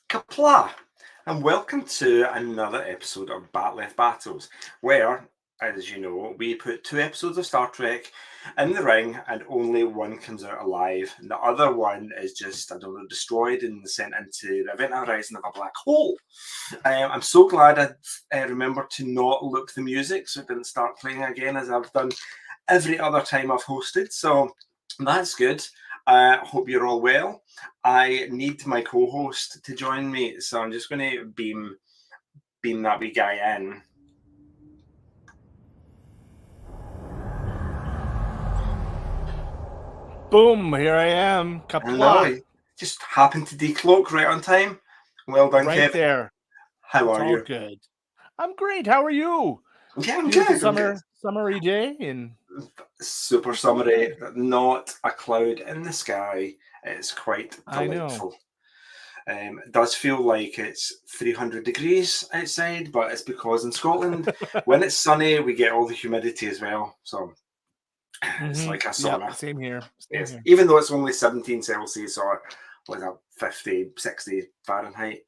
Kapla, and welcome to another episode of Bat Left Battles, where, as you know, we put two episodes of Star Trek in the ring and only one comes out alive, and the other one is just, I don't know, destroyed and sent into the event horizon of a black hole. I'm so glad I remembered to not look the music so it didn't start playing again as I've done every other time I've hosted, so that's good. Hope you're all well. I need my co-host to join me, so I'm just going to beam that wee guy in. Boom! Here I am. Hello. Kapla. Just happened to decloak right on time. Well done, Right Kevin. there. How It's are all you? good. I'm great. How are you? Yeah, I'm Beautiful good. summery day and Super summery, not a cloud in the sky. It's quite I know. delightful. It does feel like it's 300 degrees outside, but it's because in Scotland, when it's sunny, we get all the humidity as well. So it's like a sauna. Yep, same here. Yes. Even though it's only 17 Celsius or what is that, 50, 60 Fahrenheit,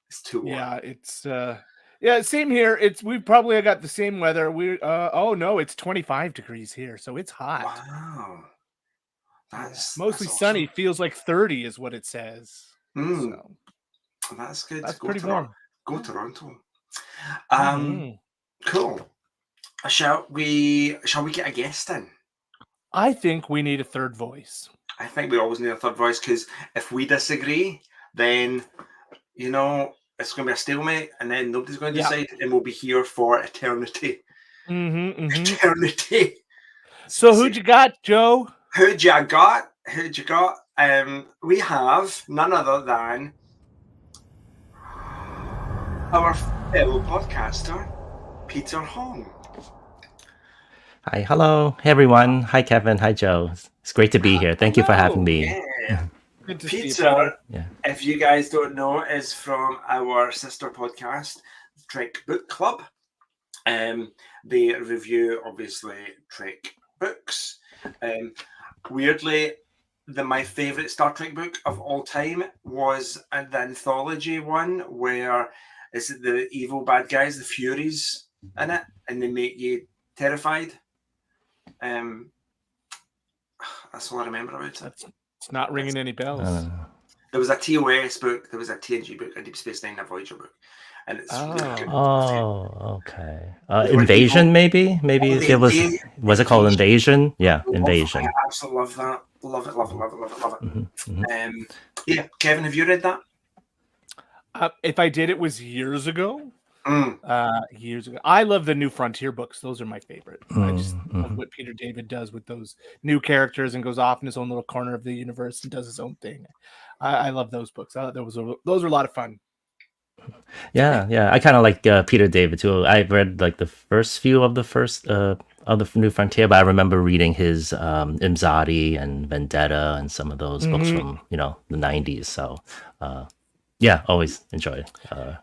it's too warm. Yeah, it's same here. We've probably got the same weather. Oh no, it's 25 degrees here, so it's hot. Wow. Mostly that's sunny. awesome. Feels like 30 is what it says. So that's good. that's pretty warm. Go Toronto. Mhm. Cool. Shall we get a guest in? I think we need a third voice. I think we always need a third voice because if we disagree, then it's going to be a stalemate, and then nobody's going to decide, and we'll be here for eternity. Eternity. So who'd you got, Joe? Who'd you got? We have none other than our fellow podcaster, Peter Hong. Hi, hello, hey everyone. Hi, Kevin. Hi, Joe. It's great to be here. Thank you for having me. Yeah. Good to Peter, see you, if you guys don't know, is from our sister podcast, Trek Book Club. They review, obviously, Trek books. Weirdly, my favourite Star Trek book of all time was the anthology one where is it the evil bad guys, the Furies, in it, and they make you terrified. That's all I remember about it. It's not ringing any bells. There was a TOS book, there was a TNG book, a Deep Space Nine, a Voyager book. And it's really good. Oh, okay. Invasion, maybe? Maybe it was it called Invasion? Yeah, Invasion. I absolutely love that. Love it. Yeah, Kevin, have you read that? If I did, it was years ago. Years ago. I love the New Frontier books. Those are my favorite. I just love what Peter David does with those new characters and goes off in his own little corner of the universe and does his own thing. I love those books. Those are a lot of fun. Yeah. I kind of like Peter David too. I read like the first few of the New Frontier, but I remember reading his Imzadi and Vendetta and some of those books from the 90s. So yeah, always enjoyed.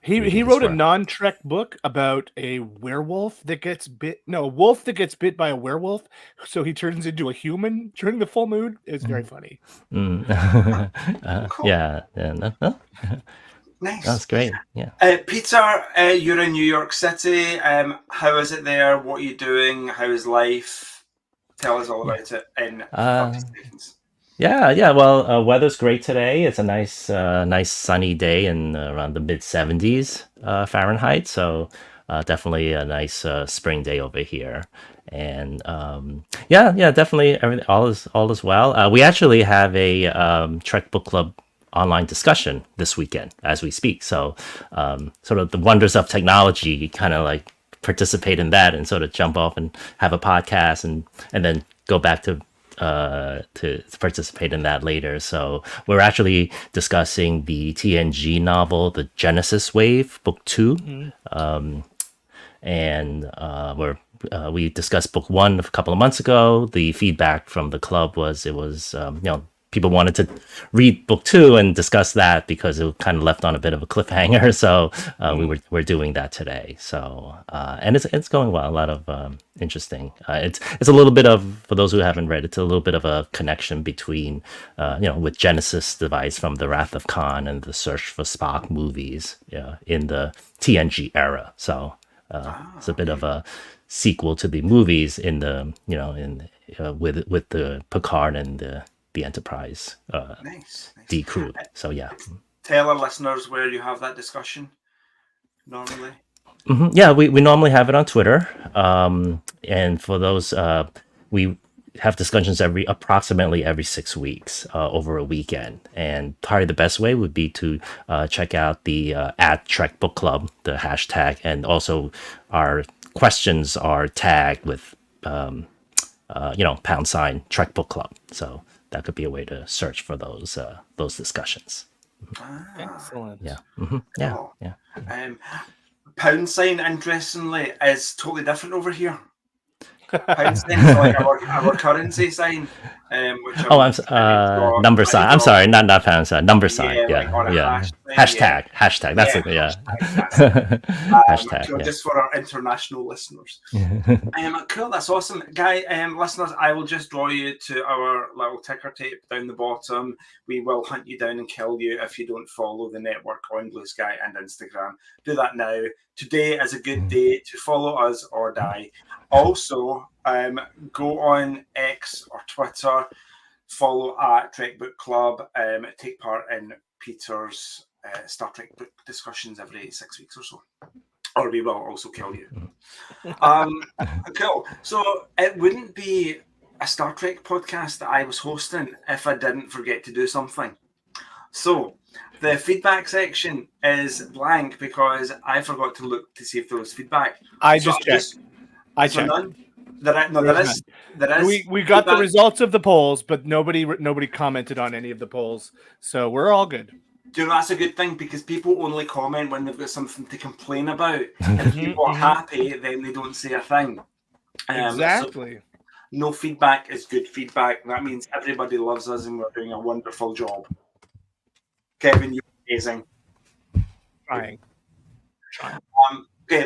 He wrote a non-Trek book about a werewolf that gets bit. No, a wolf that gets bit by a werewolf, so he turns into a human during the full moon. It's very funny. Cool. Yeah. Nice. That's great. Yeah. Peter, you're in New York City. How is it there? What are you doing? How is life? Tell us all about it in 30 seconds. Yeah. Well, weather's great today. It's a nice sunny day in around the mid 70s Fahrenheit. So definitely a nice spring day over here. And definitely everything all is well. We actually have a Trek Book Club online discussion this weekend as we speak. So sort of the wonders of technology, kind of like participate in that and sort of jump off and have a podcast and then go back to participate in that later. So we're actually discussing the TNG novel, The Genesis Wave, Book 2. And we discussed Book 1 a couple of months ago. The feedback from the club was people wanted to read book 2 and discuss that because it kind of left on a bit of a cliffhanger. So we're doing that today. So and it's going well. A lot of interesting. It's a little bit of, for those who haven't read, it's a little bit of a connection between with Genesis device from the Wrath of Khan and the Search for Spock movies in the TNG era. So it's a bit of a sequel to the movies in the with the Picard and the Enterprise Nice. D crew. So yeah. Tell our listeners where you have that discussion normally. Yeah, we normally have it on Twitter, and for those we have discussions approximately every 6 weeks over a weekend. And probably the best way would be to check out the at Trek Book Club, the hashtag, and also our questions are tagged with # Trek Book Club. So that could be a way to search for those discussions. Excellent. Yeah. Cool. Yeah. £, interestingly, is totally different over here. £, like our currency sign. Which I'm number sign. I'm sorry, not pound sign. Number sign. Yeah. Like Hashtag. That's it. Yeah. Hashtag. Cool, just for our international listeners. Cool. That's awesome, guy. Listeners, I will just draw you to our little ticker tape down the bottom. We will hunt you down and kill you if you don't follow the network on Blue Sky and Instagram. Do that now. Today is a good day to follow us or die. Also, go on X or Twitter, follow at Trek Book Club, take part in Peter's Star Trek book discussions every 6 weeks or so, or we will also kill you. Cool. So it wouldn't be a Star Trek podcast that I was hosting if I didn't forget to do something. So the feedback section is blank because I forgot to look to see if there was feedback. I checked. None. There is. We got the results of the polls, but nobody commented on any of the polls, so we're all good. Do you know, that's a good thing because people only comment when they've got something to complain about. And if people are happy, then they don't say a thing. Exactly. So no feedback is good feedback. That means everybody loves us and we're doing a wonderful job. Kevin, you're amazing. Trying. Okay,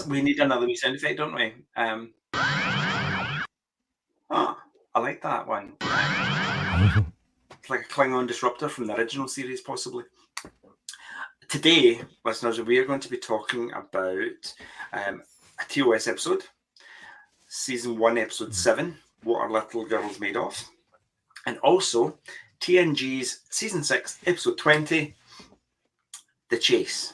we need another wee sound effect, don't we? I like that one. It's like a Klingon disruptor from the original series, possibly. Today, listeners, we are going to be talking about a TOS episode, Season 1, Episode 7, What Are Little Girls Made Of? And also TNG's Season 6, Episode 20, The Chase.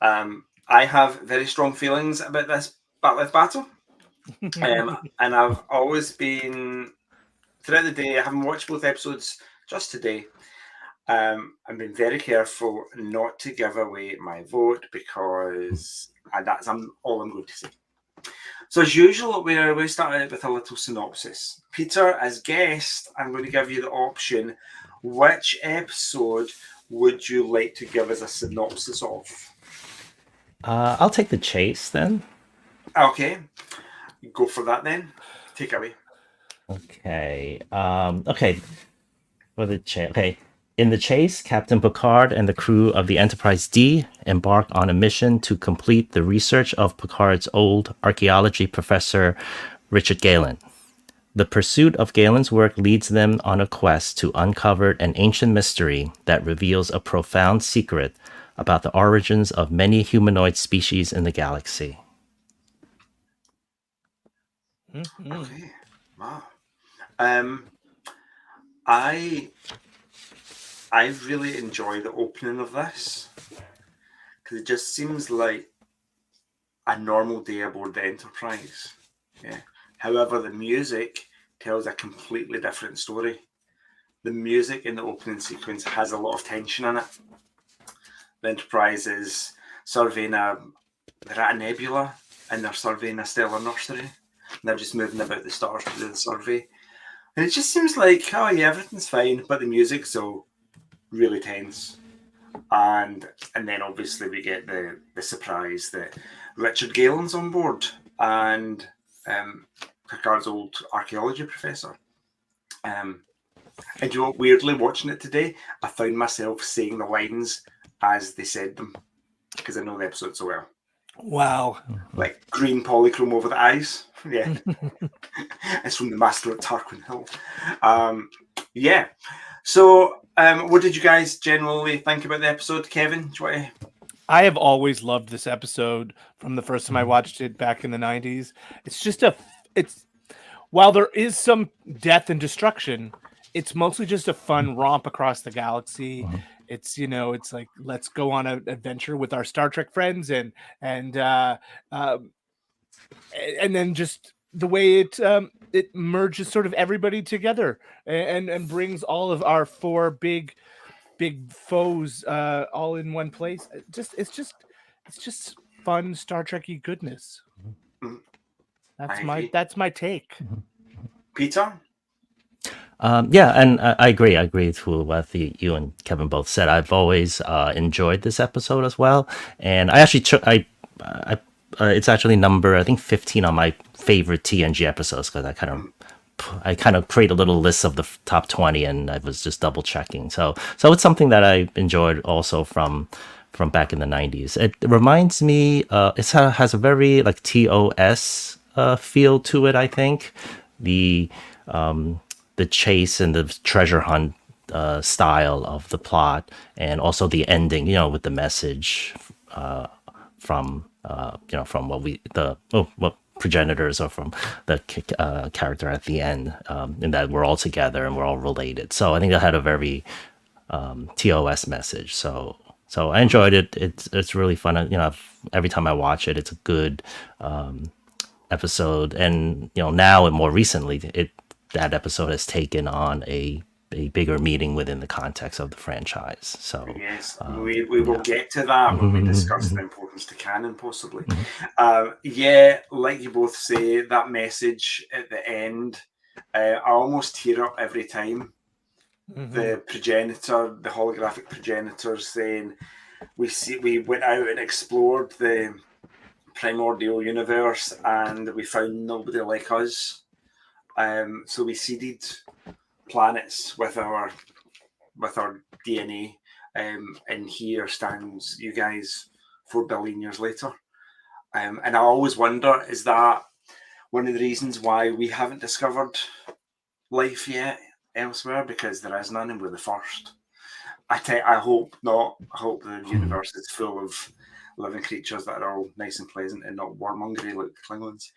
I have very strong feelings about this battle. And I've always been, throughout the day, I haven't watched both episodes just today. I've been very careful not to give away my vote because that's all I'm going to say. So as usual, we start out with a little synopsis. Peter, as guest, I'm going to give you the option. Which episode would you like to give us a synopsis of? I'll take The Chase then. Okay. Go for that then. Take it away. Okay. For the chase. Okay. In The Chase, Captain Picard and the crew of the Enterprise D embark on a mission to complete the research of Picard's old archaeology professor, Richard Galen. The pursuit of Galen's work leads them on a quest to uncover an ancient mystery that reveals a profound secret about the origins of many humanoid species in the galaxy. Okay. Wow. I really enjoy the opening of this because it just seems like a normal day aboard the Enterprise. Yeah. However, the music tells a completely different story. The music in the opening sequence has a lot of tension in it. The Enterprise is surveying they're at a nebula and they're surveying a stellar nursery. And they're just moving about the stars to do the survey. And it just seems like, oh yeah, everything's fine, but the music's so really tense. And then obviously we get the surprise that Richard Galen's on board and Picard's old archaeology professor. And you know, weirdly watching it today, I found myself saying the lines as they said them because I know the episode so well. Wow. Like green polychrome over the eyes. Yeah. It's from the Master at Tarquin Hill. Yeah. So, what did you guys generally think about the episode, Kevin? Do you want to... I have always loved this episode from the first time I watched it back in the 90s. It's just while there is some death and destruction, it's mostly just a fun romp across the galaxy. It's, you know, it's like, let's go on an adventure with our Star Trek friends and then just the way it merges sort of everybody together and brings all of our four big foes all in one place. It's just fun Star Trek-y goodness. That's my take. Peter? Yeah, and I agree. I agree with what you and Kevin both said. I've always enjoyed this episode as well, and I actually it's actually number, I think, 15 on my favorite TNG episodes, because I kind of create a little list of the top 20, and I was just double checking. So it's something that I enjoyed also from back in the 90s. It reminds me, it has a very like TOS feel to it. I think the chase and the treasure hunt style of the plot, and also the ending, you know, with the message from what progenitors, or from the character at the end, and that we're all together and we're all related. So I think it had a very TOS message. So I enjoyed it. It's really fun. You know, every time I watch it, it's a good episode. And you know, now and more recently, that episode has taken on a bigger meaning within the context of the franchise. So yes, we will get to that when we discuss the importance to canon, possibly. Yeah, like you both say, that message at the end, I almost tear up every time. The progenitor, the holographic progenitor, saying, we went out and explored the primordial universe and we found nobody like us. So we seeded planets with our DNA, and here stands you guys 4 billion years later. And I always wonder, is that one of the reasons why we haven't discovered life yet elsewhere? Because there is none and we're the first. I hope not. I hope the universe is full of living creatures that are all nice and pleasant and not warmongery like the Klingons.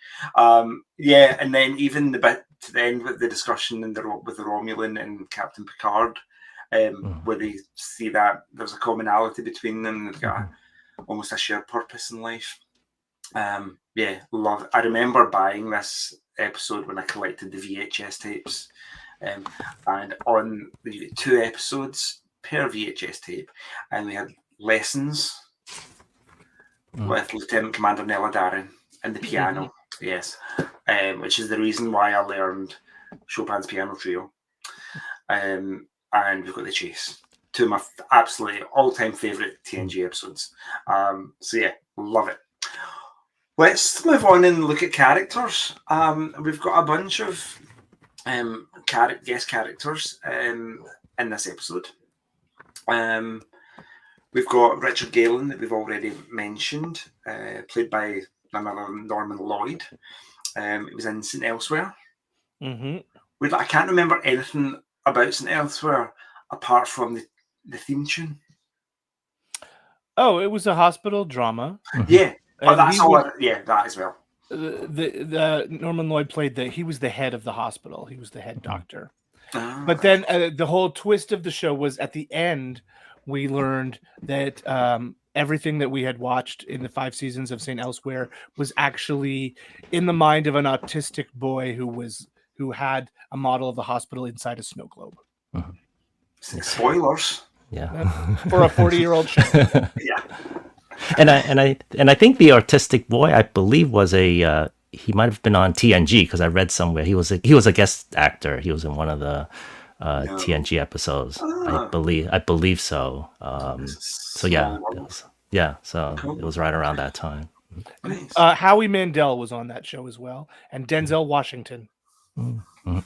Yeah, and then even the bit to the end with the discussion with the Romulan and Captain Picard, where they see that there's a commonality between them. They've got almost a shared purpose in life. Yeah, love it. I remember buying this episode when I collected the VHS tapes, and on the 2 episodes per VHS tape, and we had lessons with Lieutenant Commander Nella Darren and the piano. Yes, which is the reason why I learned Chopin's Piano Trio. And we've got the chase. 2 of my absolutely all-time favourite TNG episodes. So yeah, love it. Let's move on and look at characters. We've got a bunch of guest characters in this episode. We've got Richard Galen, that we've already mentioned, played by another Norman Lloyd. It was in St. Elsewhere. I can't remember anything about St. Elsewhere apart from the theme tune. Oh, it was a hospital drama. Yeah, that's all. That as well. The Norman Lloyd played he was the head of the hospital. He was the head doctor. But then the whole twist of the show was at the end, we learned that everything that we had watched in the 5 seasons of St. Elsewhere was actually in the mind of an autistic boy who had a model of the hospital inside a snow globe. Spoilers. Yeah. For a 40-year-old show. Yeah. And I think the autistic boy, I believe, was he might have been on TNG, because I read somewhere he was a guest actor. He was in one of the TNG episodes. I believe so. So yeah, so it was right around that time. Nice. Howie Mandel was on that show as well, and Denzel Washington.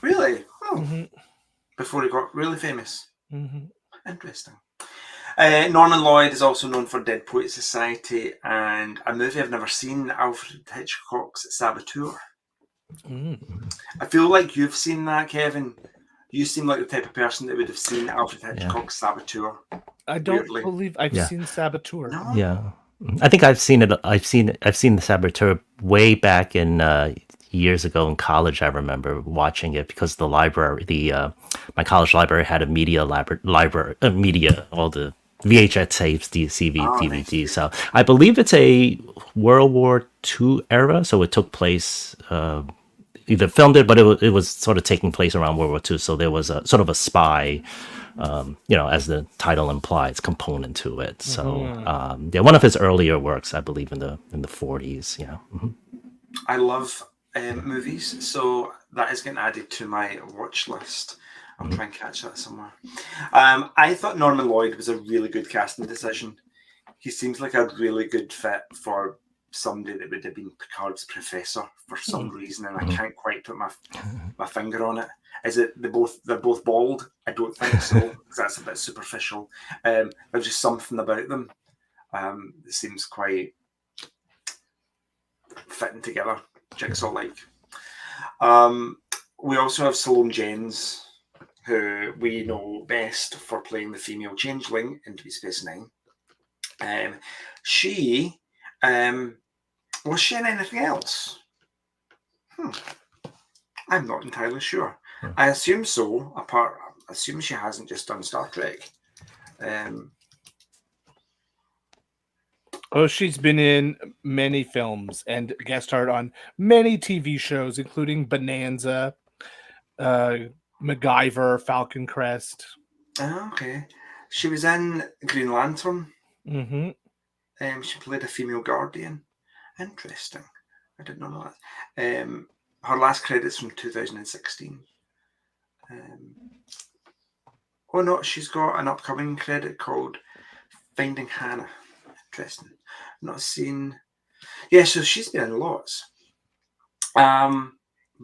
Really? Before he got really famous. Mm-hmm. Interesting. Norman Lloyd is also known for Dead Poets Society and a movie I've never seen, Alfred Hitchcock's Saboteur. I feel like you've seen that, Kevin. You seem like the type of person that would have seen Alfred Hitchcock's Saboteur. I don't believe I've seen Saboteur. No? Yeah, I think I've seen it. I've seen the Saboteur way back in years ago in college. I remember watching it because the library, my college library had a media media, all the VHS tapes, DVD. Nice. So I believe it's a World War II era. So it took place. Either filmed it, but it was sort of taking place around World War II. So there was a sort of a spy, as the title implies, component to it. So one of his earlier works, I believe, in the 40s. Yeah. Mm-hmm. I love movies, so that is getting added to my watch list. I'll try and catch that somewhere. I thought Norman Lloyd was a really good casting decision. He seems like a really good fit for somebody that would have been Picard's professor for some reason, and I can't quite put my finger on it. Is it they're both bald? I don't think so, because that's a bit superficial. There's just something about them that seems quite fitting together, jigsaw-like. We also have Salome Jens, who we know best for playing the female changeling in Deep Space Nine. She was she in anything else? I'm not entirely sure. I assume so. Assume she hasn't just done Star Trek. She's been in many films and guest starred on many TV shows, including Bonanza, MacGyver, Falcon Crest. Oh, okay. She was in Green Lantern. Mm-hmm. She played a female Guardian. Interesting. I didn't know that. Her last credit's from 2016. Oh no, she's got an upcoming credit called Finding Hannah. Interesting. Not seen. Yeah, so she's been in lots. But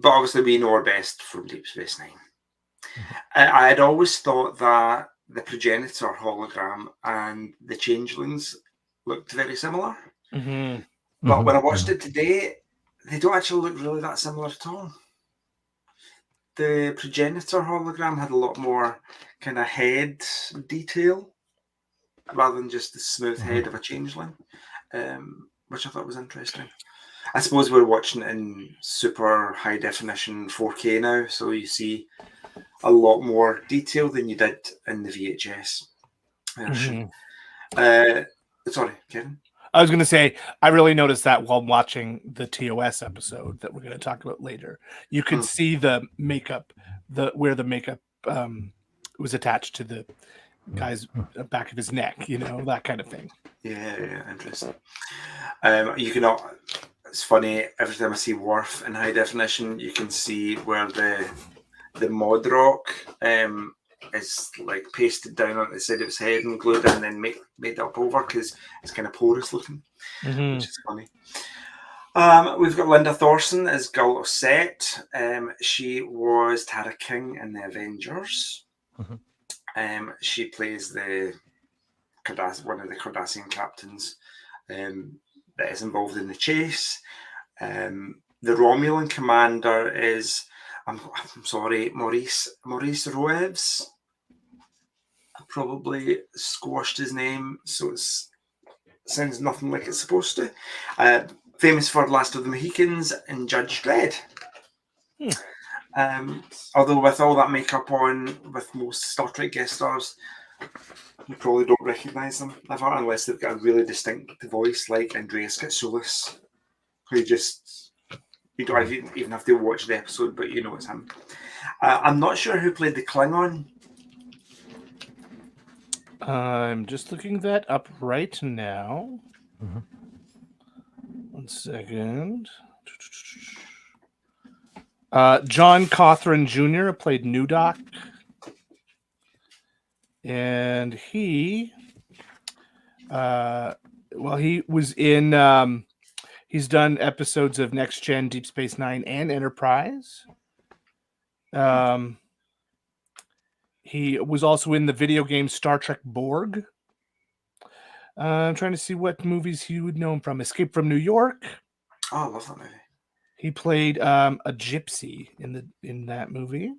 obviously we know her best from Deep Space Nine. I had always thought that the progenitor hologram and the changelings looked very similar. But when I watched it today, they don't actually look really that similar at all. The progenitor hologram had a lot more kind of head detail rather than just the smooth head of a changeling, which I thought was interesting. I suppose we're watching it in super high definition 4K now, so you see a lot more detail than you did in the VHS version. Sorry, Kevin? I was going to say, I really noticed that while watching the TOS episode that we're going to talk about later. You could see the makeup, where the makeup was attached to the guy's back of his neck, that kind of thing. Yeah, interesting. You can. It's funny, every time I see Worf in high definition, you can see where the mod rock is like pasted down on the side of his head and glued in and then made up over because it's kind of porous looking, which is funny. We've got Linda Thorson as Gul Osset. She was Tara King in the Avengers. She plays one of the Cardassian captains that is involved in the chase. The Romulan commander is, I'm sorry, Maurice Roeves. I probably squashed his name, so it sounds nothing like it's supposed to. Famous for Last of the Mohicans and Judge Dredd. Although with all that makeup on, with most Star Trek guest stars, you probably don't recognise them ever, unless they've got a really distinct voice like Andreas Katsoulis, who you don't even have to watch the episode, but you know it's him. I'm not sure who played the Klingon. I'm just looking that up right now. 1 second. John Cothran Jr. played Newdock. And he was in he's done episodes of Next Gen, Deep Space Nine, and Enterprise. He was also in the video game Star Trek Borg. I'm trying to see what movies he would know him from. Escape from New York. Oh, I love that movie. He played a gypsy in that movie.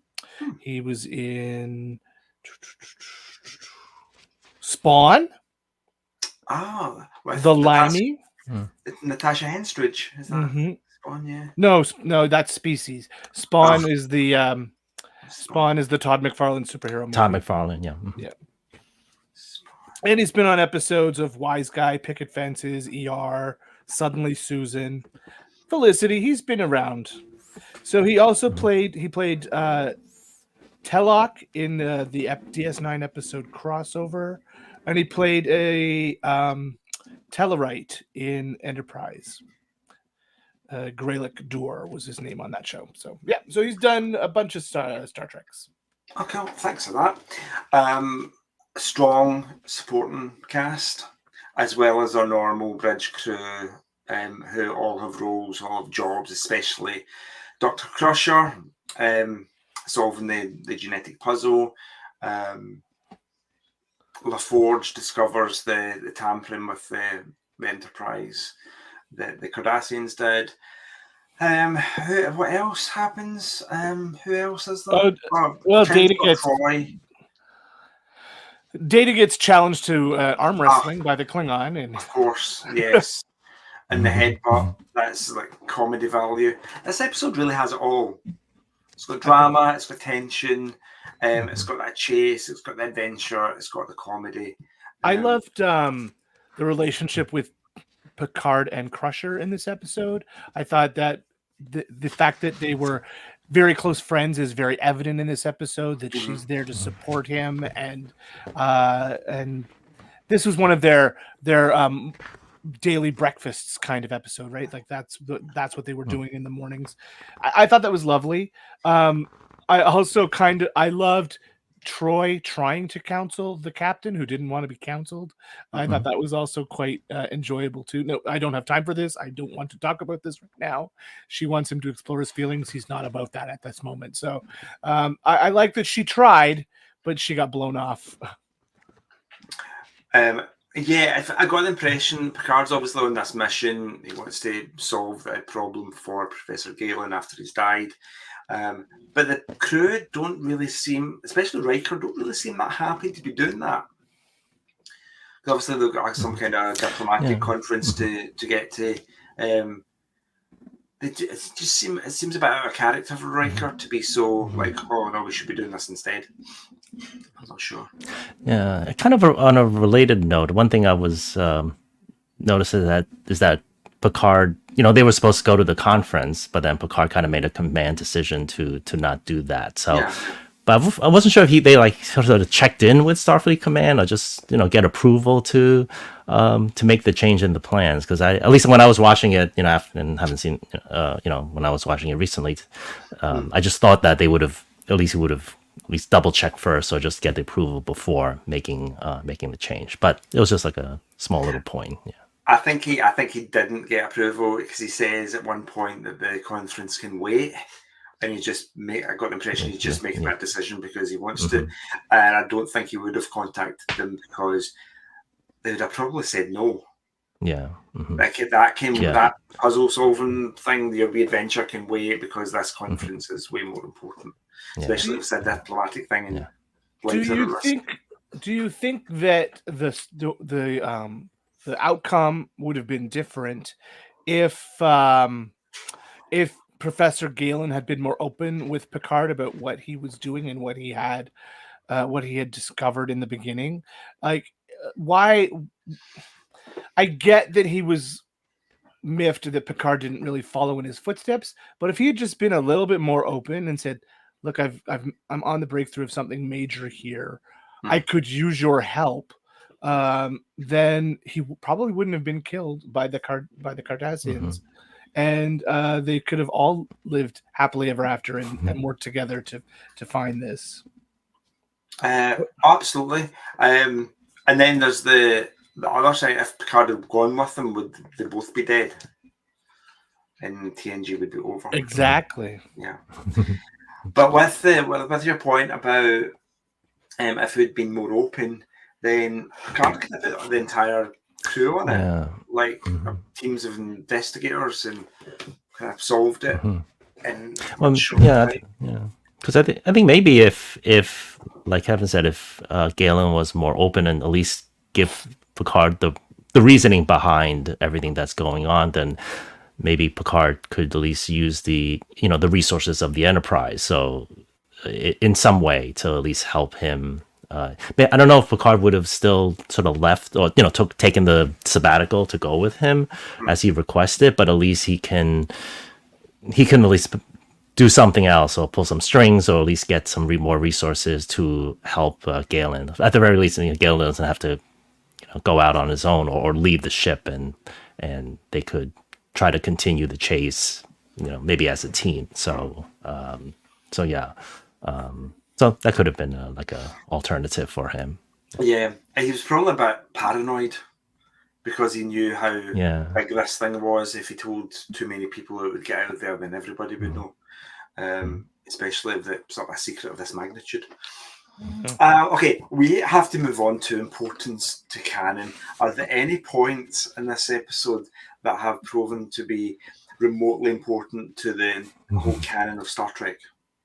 He was in Spawn. Ah, The Limey. Natasha Henstridge. Is that Spawn? Yeah. No, that's Species. Spawn is the Spawn is the Todd McFarlane superhero movie. Todd McFarlane, yeah. Yeah. And he's been on episodes of Wise Guy, Picket Fences, ER, Suddenly Susan, Felicity. He's been around. So he also played Telloc in the DS9 episode Crossover, and he played a Tellarite in Enterprise. Greylick Dur was his name on that show. So yeah, so he's done a bunch of Star Treks. Okay, well, thanks for that. Strong supporting cast, as well as our normal bridge crew, who all have roles, all have jobs, especially Dr. Crusher, solving the genetic puzzle. LaForge discovers the tampering with the Enterprise that the Cardassians did. What else happens? Who else is there? Data gets challenged to arm wrestling by the Klingon, and of course, yes. And the headbutt, that's like comedy value. This episode really has it all. It's got drama, it's got tension, it's got that chase, it's got the adventure, it's got the comedy. I loved the relationship with Picard and Crusher in this episode. I thought that the fact that they were very close friends is very evident in this episode, that she's there to support him, and this was one of their daily breakfasts kind of episode, right? Like that's what they were doing in the mornings. I thought that was lovely. I also I loved Troy trying to counsel the captain who didn't want to be counseled. I thought that was also quite enjoyable too. No, I don't have time for this. I don't want to talk about this right now. She wants him to explore his feelings. He's not about that at this moment. So I like that she tried, but she got blown off. Yeah, I got the impression Picard's obviously on this mission. He wants to solve the problem for Professor Galen after he's died. But the crew don't really seem, especially Riker, don't really seem that happy to be doing that. Obviously, they've got some kind of diplomatic conference to get to. It seems a bit out of character for Riker to be so like, oh no, we should be doing this instead. I'm not sure. Yeah, kind of on a related note, one thing I was noticing is that Picard, they were supposed to go to the conference, but then Picard kind of made a command decision to not do that. So, but I wasn't sure if they like sort of checked in with Starfleet Command or just get approval to make the change in the plans. Because at least when I was watching it, and haven't seen, when I was watching it recently, I just thought that they would have at least double check first or just get the approval before making the change. But it was just like a small little point. Yeah. I think he didn't get approval because he says at one point that the conference can wait, and I got the impression he's just making that decision because he wants to, and I don't think he would have contacted them because they would have probably said no. Yeah, like that puzzle solving thing, the adventure can wait because this conference is way more important, especially if it's a diplomatic thing. And do you think that the outcome would have been different if Professor Galen had been more open with Picard about what he was doing and what he had discovered in the beginning? Like, why? I get that he was miffed that Picard didn't really follow in his footsteps, but if he had just been a little bit more open and said, "Look, I'm on the breakthrough of something major here. I could use your help." Then he probably wouldn't have been killed by the Cardassians, and they could have all lived happily ever after and worked together to find this. Absolutely. And then there's the other side. If Picard had gone with them, would they both be dead? And TNG would be over. Exactly. Yeah. But with your point about if it had been more open, then Picard could have put the entire crew on it, like teams of investigators, and kind of solved it. And because I think maybe if like Kevin said, if Galen was more open and at least give Picard the reasoning behind everything that's going on, then maybe Picard could at least use the the resources of the Enterprise, so in some way to at least help him. I don't know if Picard would have still sort of left or taken the sabbatical to go with him as he requested, but at least he can at least do something else or pull some strings or at least get some more resources to help Galen. At the very least, Galen doesn't have to go out on his own or leave the ship, and they could try to continue the chase, maybe as a team. So so that could have been like a alternative for him. Yeah, he was probably a bit paranoid because he knew how big this thing was. If he told too many people it would get out there, then everybody would know. Especially if it's not a secret of this magnitude. Okay, we have to move on to importance to canon. Are there any points in this episode that have proven to be remotely important to the whole canon of Star Trek?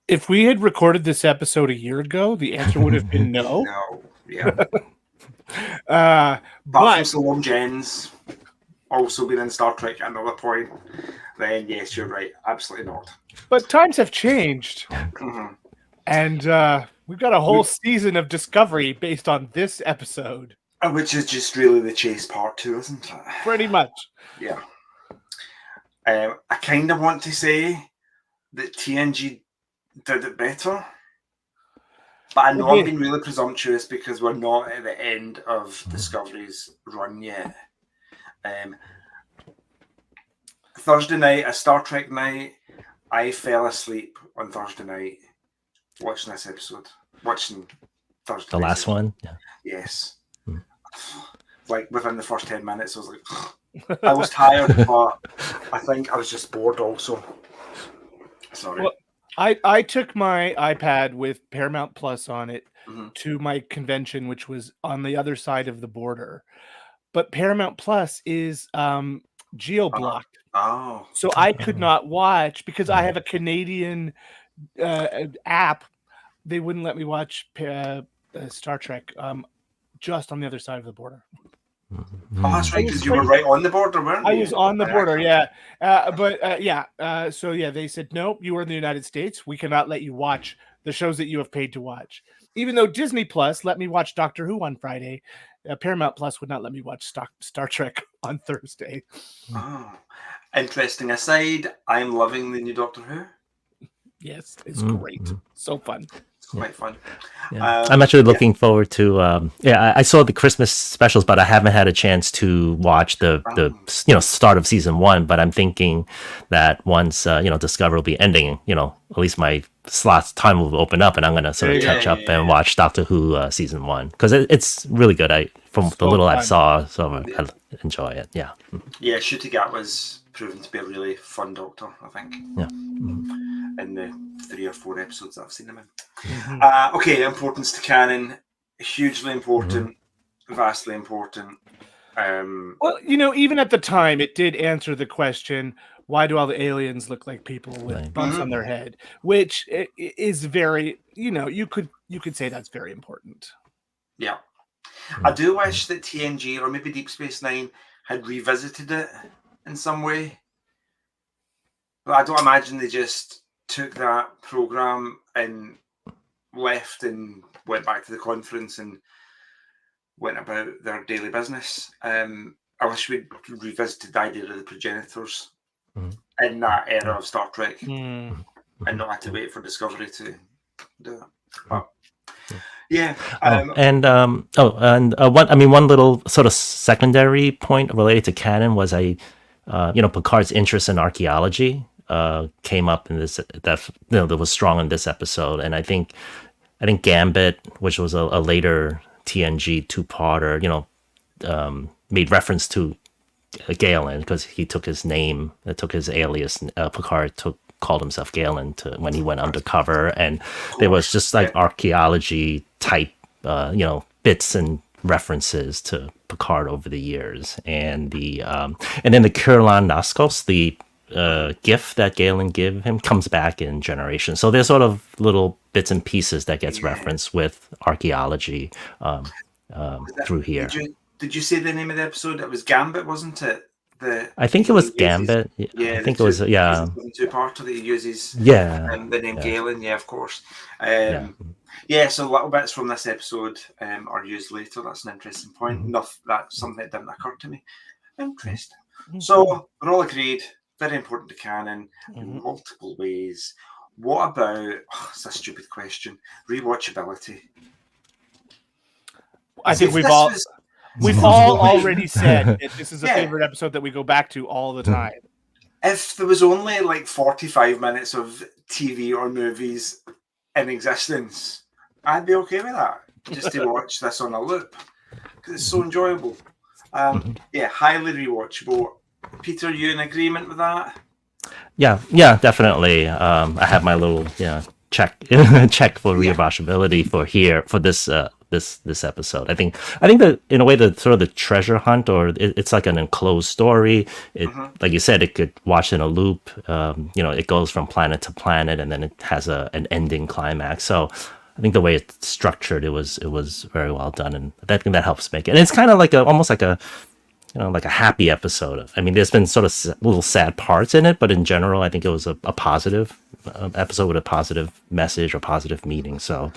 If we had recorded this episode a year ago, the answer would have been no. No, yeah. But Salome Jens also been in Star Trek at another point, then yes, you're right. Absolutely not. But times have changed. And we've got a whole season of Discovery based on this episode. Which is just really the chase part 2, isn't it? Pretty much. Yeah. I kind of want to say that TNG did it better. But I know I'm being really presumptuous because we're not at the end of Discovery's run yet. Thursday night, a Star Trek night, I fell asleep on Thursday night watching this episode. Watching Thursday. The last one? Yeah. Yes. Like within the first 10 minutes, I was like, I was tired, but I think I was just bored also. Sorry. Well, I took my iPad with Paramount Plus on it to my convention, which was on the other side of the border. But Paramount Plus is geo-blocked. So I could not watch because I have a Canadian app. They wouldn't let me watch Star Trek just on the other side of the border. Oh, that's right, because you were right on the border, weren't you? I was on the border, So they said, nope, you are in the United States. We cannot let you watch the shows that you have paid to watch. Even though Disney Plus let me watch Doctor Who on Friday, Paramount Plus would not let me watch Star Trek on Thursday. Oh, interesting aside, I'm loving the new Doctor Who. Yes, it's great. So fun. Quite fun. Yeah. I'm actually looking forward to. I saw the Christmas specials, but I haven't had a chance to watch the start of season 1. But I'm thinking that once Discovery will be ending, at least my slots time will open up, and I'm gonna sort of catch up and watch Doctor Who season 1 because it's really good. From the little I saw, so I enjoy it. Yeah. Yeah, Ncuti Gatwa's proven to be a really fun Doctor, I think. Yeah. In the 3 or 4 episodes that I've seen him in. Okay, importance to canon, hugely important, vastly important. Well, even at the time, it did answer the question, why do all the aliens look like people with bumps on their head? Which is very, you could say that's very important. Yeah. I do wish that TNG or maybe Deep Space Nine had revisited it in some way. But I don't imagine they just took that program and left and went back to the conference and went about their daily business. I wish we'd revisited the idea of the progenitors in that era of Star Trek and not had to wait for Discovery to do it. But, yeah. One little sort of secondary point related to canon was Picard's interest in archaeology came up in this that was strong in this episode, and I think Gambit, which was a later TNG 2-parter, made reference to Galen because he took his name, took his alias. Picard called himself Galen when he went undercover, and there was just like archaeology type bits and references to Picard over the years, and then the Kirlan Naskos, the gift that Galen gave him, comes back in Generations. So there's sort of little bits and pieces that gets referenced with archaeology through here. Did you say the name of the episode? It was Gambit, wasn't it? I think it was Gambit. I think it was two-parter that he uses. The name Galen. Yeah, of course. So little bits from this episode are used later. That's an interesting point. That's something that didn't occur to me. Interesting. So we're all agreed. Very important to canon in multiple ways. What about? It's a stupid question. Rewatchability. I think we've all already said that this is a favorite episode that we go back to all the time. If there was only like 45 minutes of TV or movies in existence, I'd be okay with that. Just to watch this on a loop because it's so enjoyable. Highly rewatchable. Peter, you in agreement with that? Yeah, definitely. I have my little check for rewatchability for this episode. I think that in a way the sort of the treasure hunt, or it's like an enclosed story. It like you said, it could watch in a loop. It goes from planet to planet, and then it has an ending climax. So I think the way it's structured, it was very well done, and I think that helps make it. And it's kind of like almost like a happy episode. I mean, there's been sort of little sad parts in it, but in general, I think it was a positive episode with a positive message or positive meaning. So,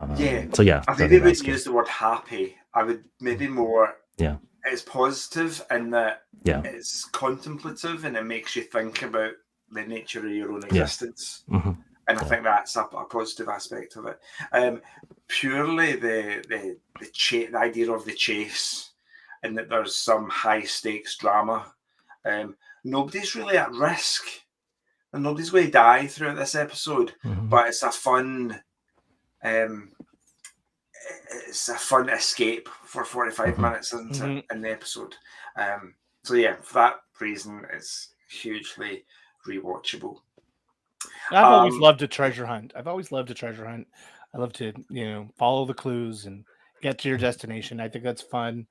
I think they would use the word happy. I would maybe more. Yeah, it's positive in that it's contemplative and it makes you think about the nature of your own existence. And I think that's a positive aspect of it. Purely the idea of the chase. And that there's some high stakes drama. Nobody's really at risk, and nobody's going to die throughout this episode. But it's a fun, escape for 45 minutes, isn't it, in the episode? For that reason, it's hugely rewatchable. I've always loved a treasure hunt. I love to follow the clues and get to your destination. I think that's fun.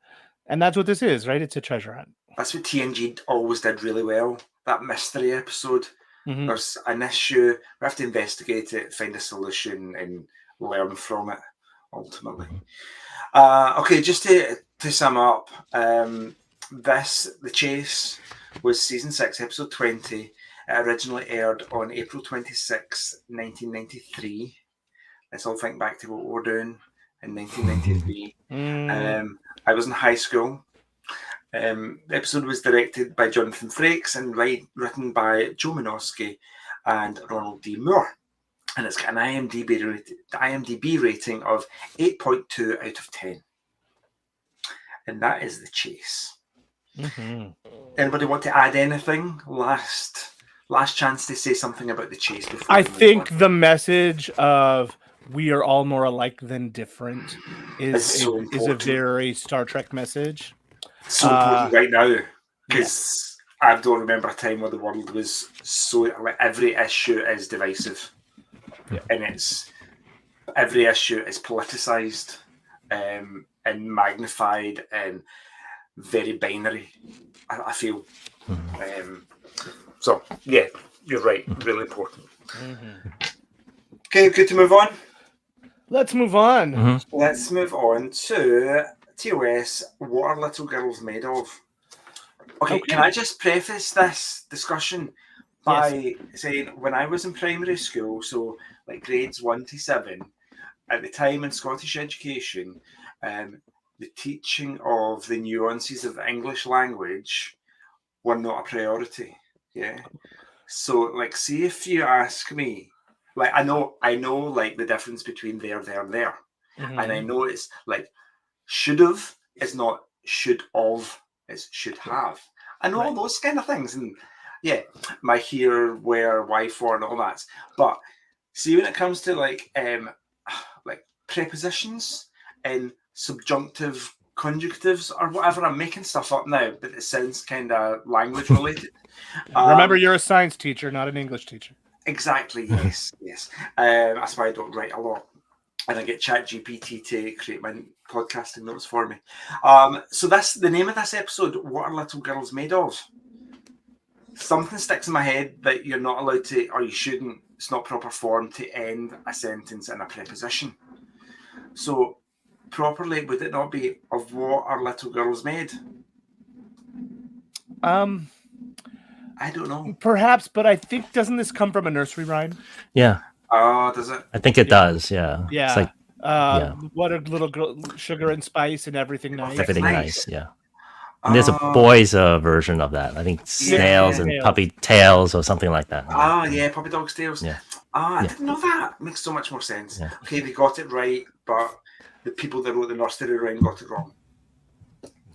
And that's what this is, right? It's a treasure hunt. That's what TNG always did really well. That mystery episode. There's an issue. We have to investigate it, find a solution, and learn from it, ultimately. Just to sum up, The Chase was Season 6, Episode 20. It originally aired on April 26, 1993. Let's all think back to what we were doing in 1993. I was in high school. The episode was directed by Jonathan Frakes and written by Joe Minosky and Ronald D. Moore. And it's got an IMDb rating of 8.2 out of 10. And that is The Chase. Anybody want to add anything? Last chance to say something about The Chase before I think the message of we are all more alike than different is a very Star Trek message. So important right now because I don't remember a time where the world was so every issue is divisive, and every issue is politicized and magnified and very binary. I feel so. Yeah, you're right. Really important. Okay, good to move on. Let's move on. Let's move on to TOS, What Are Little Girls Made Of? Okay, can I just preface this discussion by saying when I was in primary school, so like grades 1 to 7, at the time in Scottish education, the teaching of the nuances of the English language were not a priority. Yeah. So, like, see if you ask me, like, I know, like the difference between there, and there, and I know it's like should have is not should of, it's should have. I know all those kind of things, and my here, where, why, for, and all that. But see, when it comes to like prepositions and subjunctive conjunctives or whatever, I'm making stuff up now, but it sounds kind of language related. Remember, you're a science teacher, not an English teacher. Exactly. Yes. That's why I don't write a lot. and I get ChatGPT to create my podcasting notes for me. So that's the name of this episode. What are little girls made of? Something sticks in my head that you're not allowed to, or you shouldn't. It's not proper form to end a sentence in a preposition. So properly, would it not be of what are little girls made? I don't know. Perhaps, but I think, doesn't this come from a nursery rhyme? Yeah. Oh, does it? I think it does. Yeah. Yeah. It's like, what are little girl, sugar and spice and everything nice? everything nice. Yeah. And there's a boys' version of that. I think snails and puppy tails or something like that. Yeah, puppy dog's tails. Yeah. I didn't know that. It makes so much more sense. Yeah. Okay, they got it right, but the people that wrote the nursery rhyme got it wrong.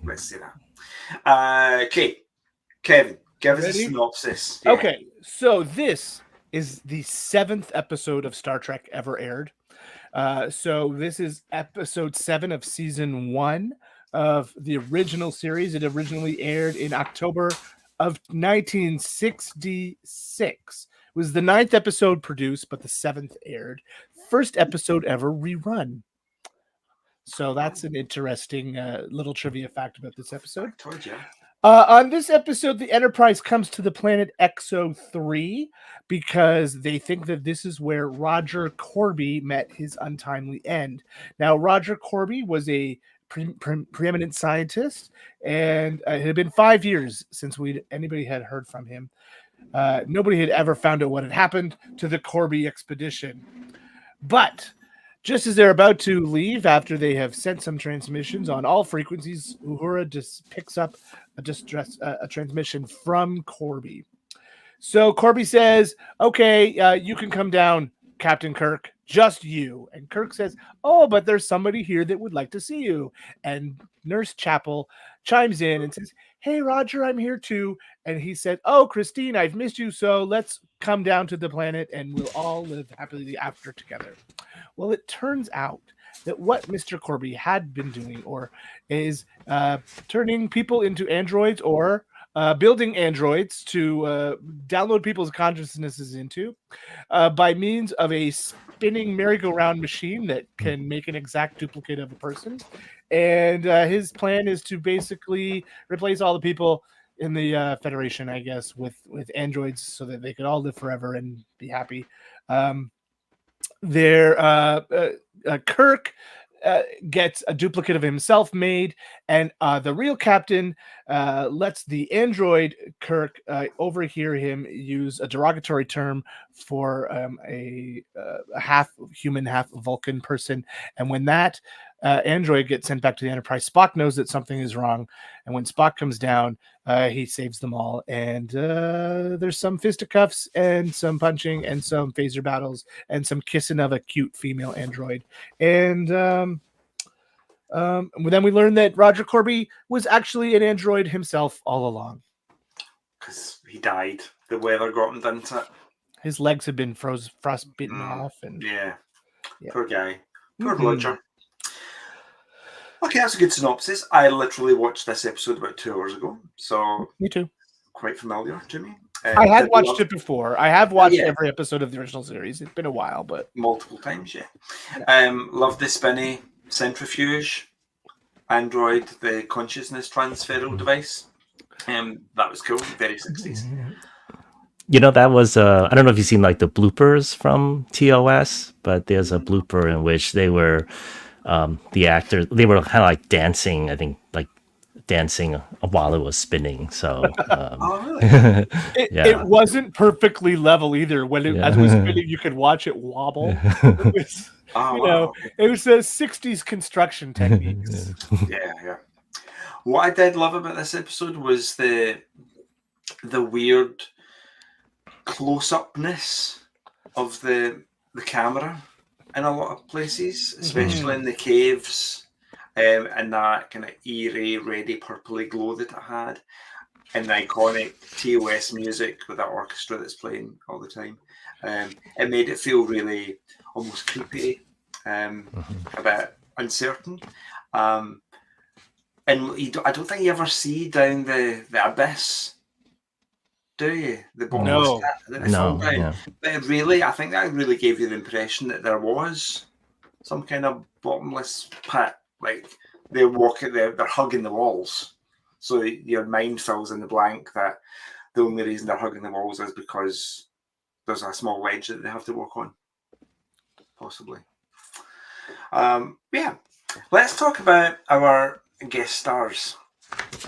Let's say that. Okay, Kevin, give us a synopsis. Yeah. Okay, so this is the 7th episode of Star Trek ever aired. So this is episode 7 of season 1 of the original series. It originally aired in October of 1966. It was the 9th episode produced, but the 7th aired. First episode ever rerun. So that's an interesting little trivia fact about this episode. I told you. On this episode, the Enterprise comes to the planet XO3 because they think that this is where Roger Corby met his untimely end. Now, Roger Corby was a preeminent scientist, and it had been 5 years since anybody had heard from him. Nobody had ever found out what had happened to the Corby expedition. But just as they're about to leave, after they have sent some transmissions on all frequencies, Uhura just picks up a transmission from Corby. So Corby says, okay, you can come down, Captain Kirk, just you. And Kirk says, oh, but there's somebody here that would like to see you. And Nurse Chapel chimes in and says, hey, Roger, I'm here too. And he said, oh, Christine, I've missed you. So let's come down to the planet and we'll all live happily after together. Well, it turns out that what Mr. Corby had been doing is turning people into androids or building androids to download people's consciousnesses into by means of a spinning merry-go-round machine that can make an exact duplicate of a person. And his plan is to basically replace all the people in the Federation, I guess, with androids so that they could all live forever and be happy. Kirk gets a duplicate of himself made, and the real captain lets the android Kirk overhear him use a derogatory term for a half human, half Vulcan person. And when that android gets sent back to the Enterprise, Spock knows that something is wrong. And when Spock comes down, he saves them all. And there's some fisticuffs and some punching and some phaser battles and some kissing of a cute female android. And then we learn that Roger Corby was actually an android himself all along. Because he died. The weather got him, didn't it? His legs had been frostbitten off. And yeah. Poor guy. Poor Roger. Okay, that's a good synopsis. I literally watched this episode about 2 hours ago, so me too. Quite familiar to me. I had watched it before. I have watched every episode of the original series. It's been a while, but multiple times, yeah. Love the spinny centrifuge android, the consciousness transferal device. That was cool. Very 60s. You know, that was I don't know if you've seen like the bloopers from TOS, but there's a blooper in which they were. The actors, they were kind of like dancing, I think, like dancing while it was spinning. So, really? It wasn't perfectly level either. When as it was spinning, you could watch it wobble. It was, it was 60s construction techniques. Yeah. What I did love about this episode was the weird close-upness of the camera. In a lot of places, especially in the caves, and that kind of eerie, reddy, purpley glow that it had, and the iconic TOS music with that orchestra that's playing all the time. It made it feel really almost creepy, a bit uncertain. And I don't think you ever see down the abyss. Do you? The bottom no. But really, I think that really gave you the impression that there was some kind of bottomless pit. Like they're hugging the walls. So your mind fills in the blank that the only reason they're hugging the walls is because there's a small ledge that they have to walk on. Possibly. Yeah. Let's talk about our guest stars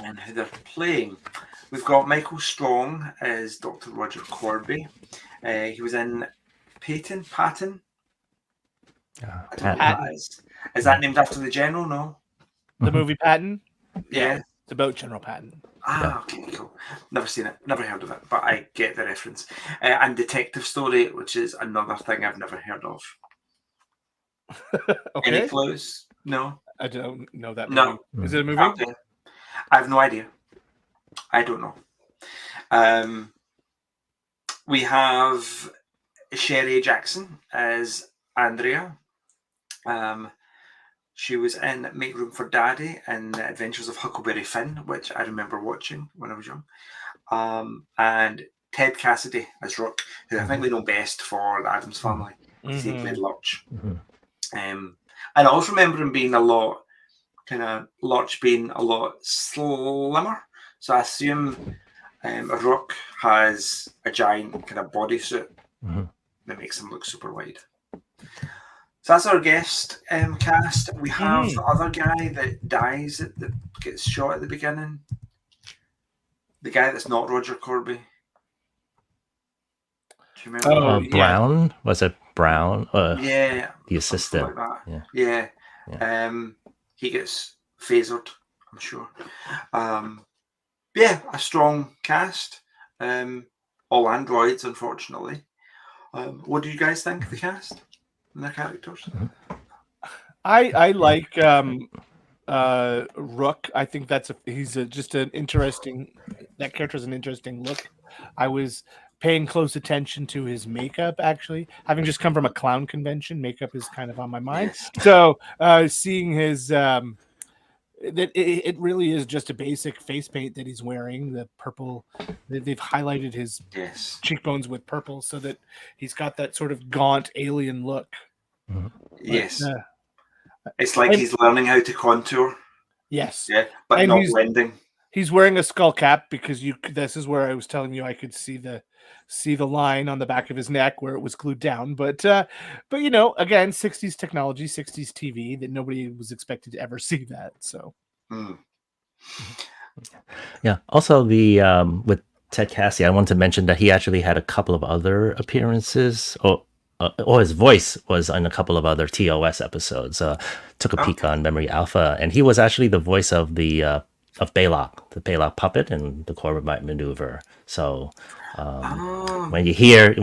and who they're playing. We've got Michael Strong as Dr. Roger Corby. He was in Patton. I don't know what that is. Is that named after the general? No. The movie Patton? Yeah. It's about General Patton. Okay, cool. Never seen it, never heard of it, but I get the reference. And Detective Story, which is another thing I've never heard of. Okay. Any clues? No. I don't know that movie. No. Is it a movie? Okay. I have no idea. I don't know. We have Sherry Jackson as Andrea. She was in Make Room for Daddy and The Adventures of Huckleberry Finn, which I remember watching when I was young. And Ted Cassidy as Rook, who I think we know best for The Addams Family. He played Lurch. And I also remember him being Lurch being a lot slimmer. So I assume Rook has a giant kind of bodysuit that makes him look super wide. So that's our guest cast. We have the other guy that dies that gets shot at the beginning. The guy that's not Roger Corby. Do you remember? Brown? Was it Brown? Yeah. The assistant. Like that. Yeah. He gets phasered, I'm sure. A strong cast. All androids, unfortunately. What do you guys think of the cast and their characters? I like Rook. I think he's just an interesting. That character is an interesting look. I was paying close attention to his makeup, actually, having just come from a clown convention. Makeup is kind of on my mind. Yes. So seeing his that it really is just a basic face paint that he's wearing. The purple, they've highlighted his cheekbones with purple so that he's got that sort of gaunt alien look. Yes. It's like he's learning how to contour. Yes. Yeah, but not blending. He's wearing a skull cap because this is where I was telling you I could see the line on the back of his neck where it was glued down. But you know, again, 60s technology, 60s TV, that nobody was expected to ever see that. So yeah. Also the with Ted Cassidy, I wanted to mention that he actually had a couple of other appearances, or his voice was on a couple of other TOS episodes. Took a peek on Memory Alpha, and he was actually the voice of the Baylock, the Baylock puppet, and the Corbomite maneuver. So when you hear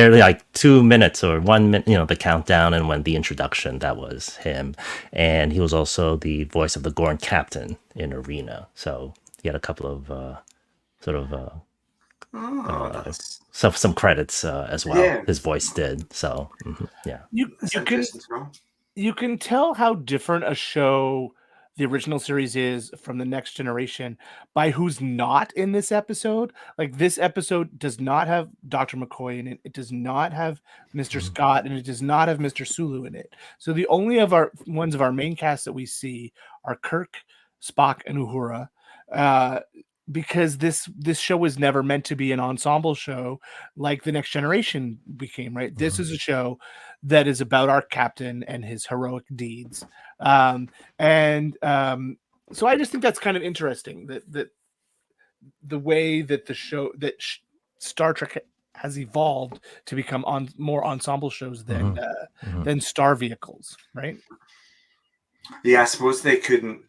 like 2 minutes or 1 minute, the countdown, and when the introduction, that was him. And he was also the voice of the Gorn captain in Arena. So he had a couple of some credits as well. Yeah. His voice did. So you can tell how different a show the original series is from the Next Generation by who's not in this episode. Like, this episode does not have Dr. McCoy in it. It does not have Mr. Scott, and it does not have Mr. Sulu in it. So the only ones of our main cast that we see are Kirk, Spock, and Uhura. Because this show was never meant to be an ensemble show like the Next Generation became, right? This is a show that is about our captain and his heroic deeds. So I just think that's kind of interesting that the way that the show Star Trek has evolved to become more ensemble shows than star vehicles, right? Yeah, I suppose they couldn't.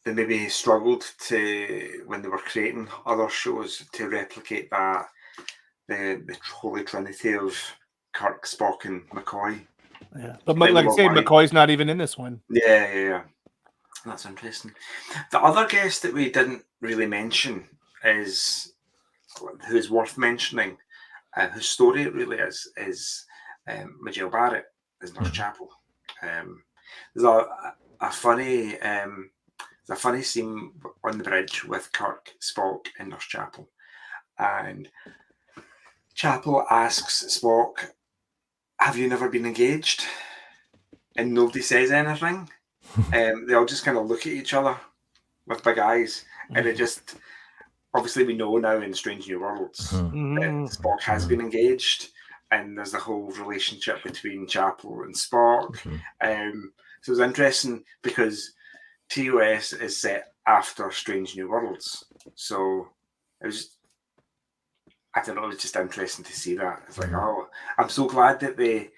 They maybe struggled to, when they were creating other shows, to replicate that the holy trinity of Kirk, Spock, and McCoy. Yeah, but like I say, McCoy's not even in this one. Yeah. That's interesting. The other guest that we didn't really mention is who's worth mentioning, whose story it really is Majel Barrett as Nurse Chapel. There's a funny. There's a funny scene on the bridge with Kirk, Spock, and Nurse Chapel. And Chapel asks Spock, "Have you never been engaged?" and nobody says anything. They all just kind of look at each other with big eyes, and it just obviously we know now in Strange New Worlds that Spock has been engaged, and there's the whole relationship between Chapel and Spock. So it was interesting because TOS is set after Strange New Worlds, so it was. I don't know. It was just interesting to see that. It's like, oh, I'm so glad that they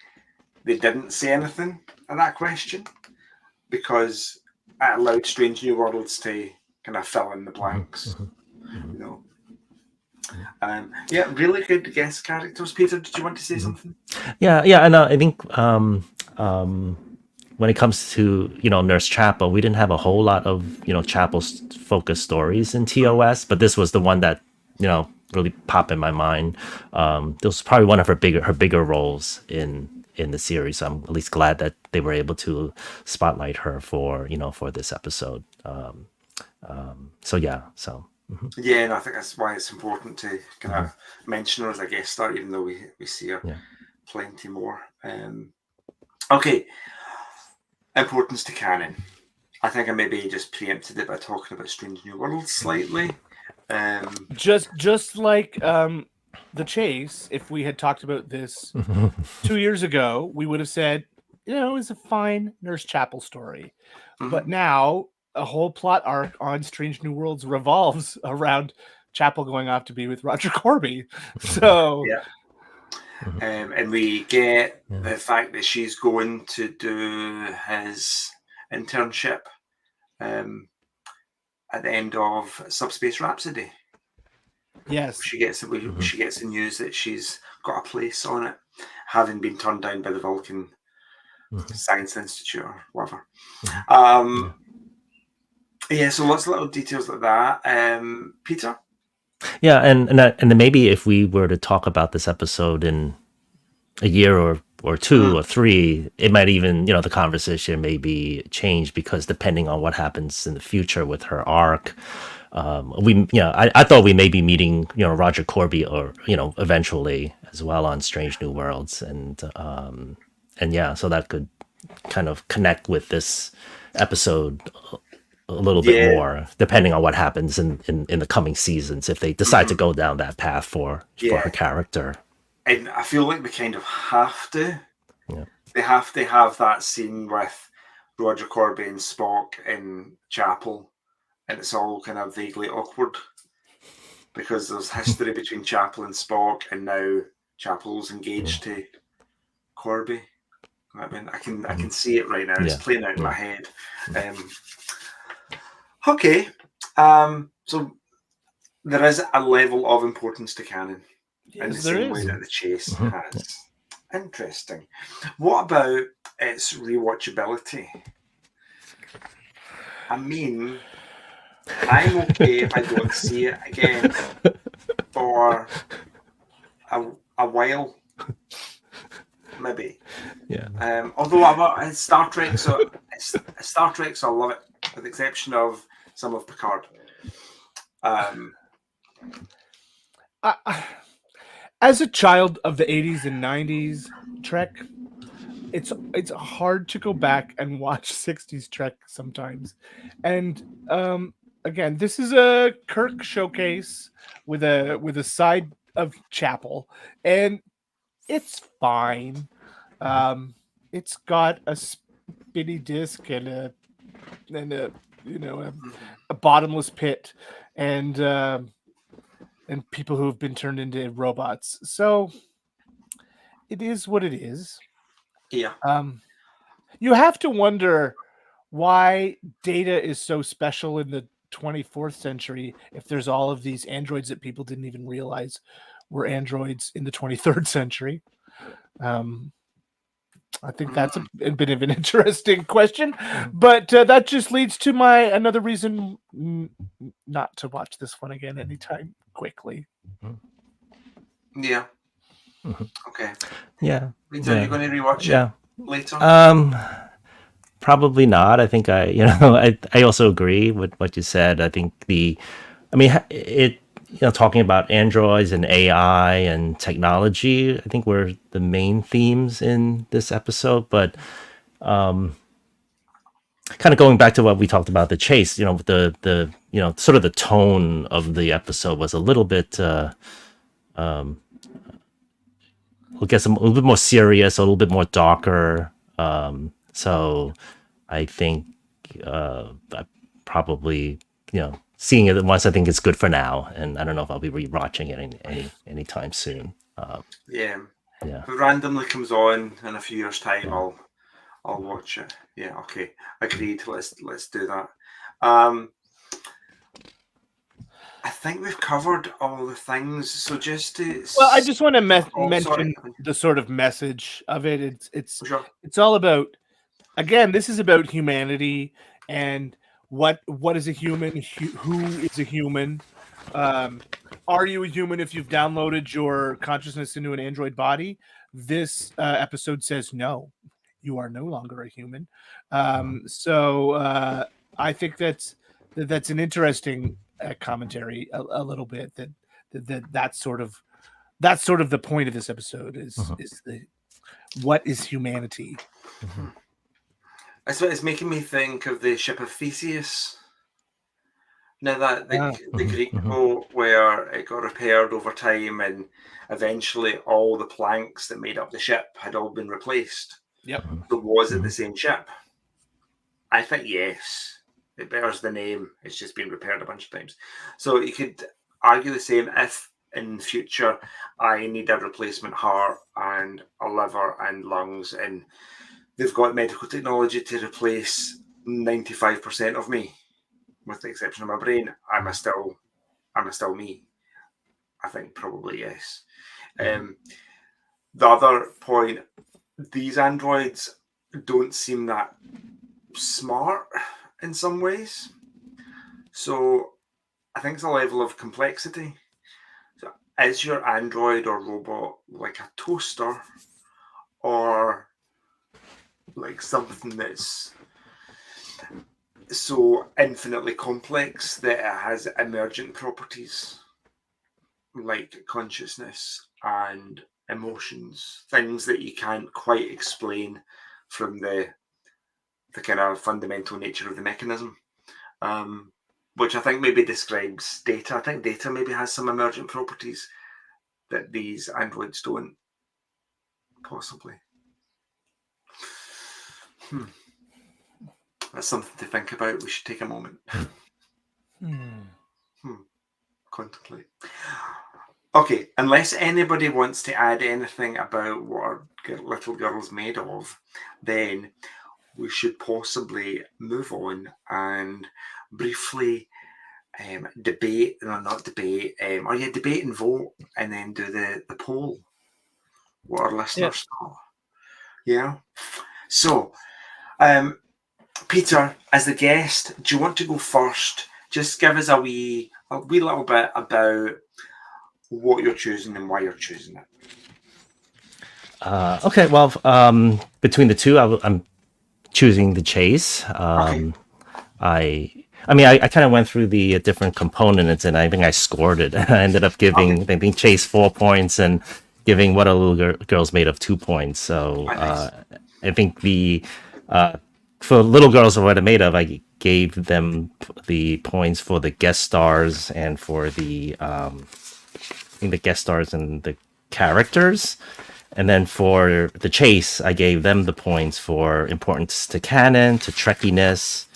didn't say anything on that question, because it allowed Strange New Worlds to kind of fill in the blanks. You know. Yeah, really good guest characters. Peter, did you want to say something? Yeah, and I think when it comes to Nurse Chapel, we didn't have a whole lot of Chapel's focused stories in TOS, but this was the one that really popped in my mind. This was probably one of her bigger roles in the series. So I'm at least glad that they were able to spotlight her for this episode. So yeah, so. Yeah, and I think that's why it's important to kind of mention her as a guest star, even though we see her plenty more. Okay, importance to canon. I think I maybe just preempted it by talking about Strange New Worlds slightly. Just like The Chase, if we had talked about this 2 years ago, we would have said, it's a fine Nurse Chapel story. But now a whole plot arc on Strange New Worlds revolves around Chapel going off to be with Roger Corby. So and we get the fact that she's going to do his internship at the end of Subspace Rhapsody. Yes, she gets the news that she's got a place on it, having been turned down by the Vulcan Science Institute or whatever. Yeah, so lots of little details like that. Peter? Yeah, and then maybe if we were to talk about this episode in a year or two or three, it might even, the conversation may be changed, because depending on what happens in the future with her arc, I thought we may be meeting, Roger Corby or, eventually as well on Strange New Worlds. And yeah, so that could kind of connect with this episode a little bit more, depending on what happens in the coming seasons, if they decide to go down that path for her character. And I feel like they kind of have to. Yeah. They have to have that scene with Roger Corby and Spock in Chapel, and it's all kind of vaguely awkward because there's history between Chapel and Spock, and now Chapel's engaged to Corby. I mean, I can see it right now. It's playing out in my head. Okay, so there is a level of importance to canon in the same way that The Chase has. Interesting. What about its rewatchability? I mean, I'm okay if I don't see it again for a while, maybe. Yeah. Although it's Star Trek, so I love it, with the exception of some of Picard. As a child of the 80s and 90s Trek, it's hard to go back and watch 60s Trek sometimes. And again, this is a Kirk showcase with a side of Chapel, and it's fine. It's got a spinny disc and a bottomless pit, and people who have been turned into robots. So it is what it is. Yeah. You have to wonder why Data is so special in the 24th century if there's all of these androids that people didn't even realize were androids in the 23rd century. I think that's a bit of an interesting question, but that just leads to another reason not to watch this one again anytime quickly. Yeah. Okay. Yeah. Peter, you're going to rewatch it later? Probably not. I think I also agree with what you said. I think talking about androids and AI and technology, I think were the main themes in this episode. But kind of going back to what we talked about the chase, the sort of the tone of the episode was a little bit I guess a little bit more serious, a little bit more darker. So I think I probably, seeing it once, I think it's good for now. And I don't know if I'll be rewatching it anytime soon. Yeah. Yeah. If it randomly comes on in a few years' time, I'll watch it. Yeah, okay. Agreed. Let's do that. I think we've covered all the things. So just to I just want to mention sorry. the sort of message of it. Sure. It's all about, again, this is about humanity and what is a human, who is a human. Are you a human if you've downloaded your consciousness into an android body? This episode says no, you are no longer a human. So I think that's an interesting commentary a little bit, that's sort of the point of this episode is the what is humanity. It's making me think of the ship of Theseus. Now that the Greek boat where it got repaired over time and eventually all the planks that made up the ship had all been replaced. Yep. So was it the same ship? I think yes. It bears the name. It's just been repaired a bunch of times. So you could argue the same if in future I need a replacement heart and a liver and lungs, and they've got medical technology to replace 95% of me, with the exception of my brain. Am I still me? I think probably yes. The other point, these androids don't seem that smart in some ways. So I think it's a level of complexity. So is your android or robot like a toaster, or like something that's so infinitely complex that it has emergent properties like consciousness and emotions, things that you can't quite explain from the kind of fundamental nature of the mechanism, which I think maybe describes Data. I think Data maybe has some emergent properties that these androids don't, possibly. That's something to think about. We should take a moment. Contemplate. Okay, unless anybody wants to add anything about what our little girl's made of, then we should possibly move on and briefly debate and vote, and then do the poll. What our listeners thought. Yeah. So, Peter, as the guest, do you want to go first? Just give us a wee little bit about what you're choosing and why you're choosing it. Okay, well, between the two, I'm choosing the chase. Okay. I kind of went through the different components, and I think I scored it. I ended up giving I think chase 4 points and giving What a Little Girl's Made of 2 points. So I think for Little Girls Are What I'm Made Of, I gave them the points for the guest stars and for the guest stars and the characters. And then for the chase, I gave them the points for importance to canon, to trekkiness,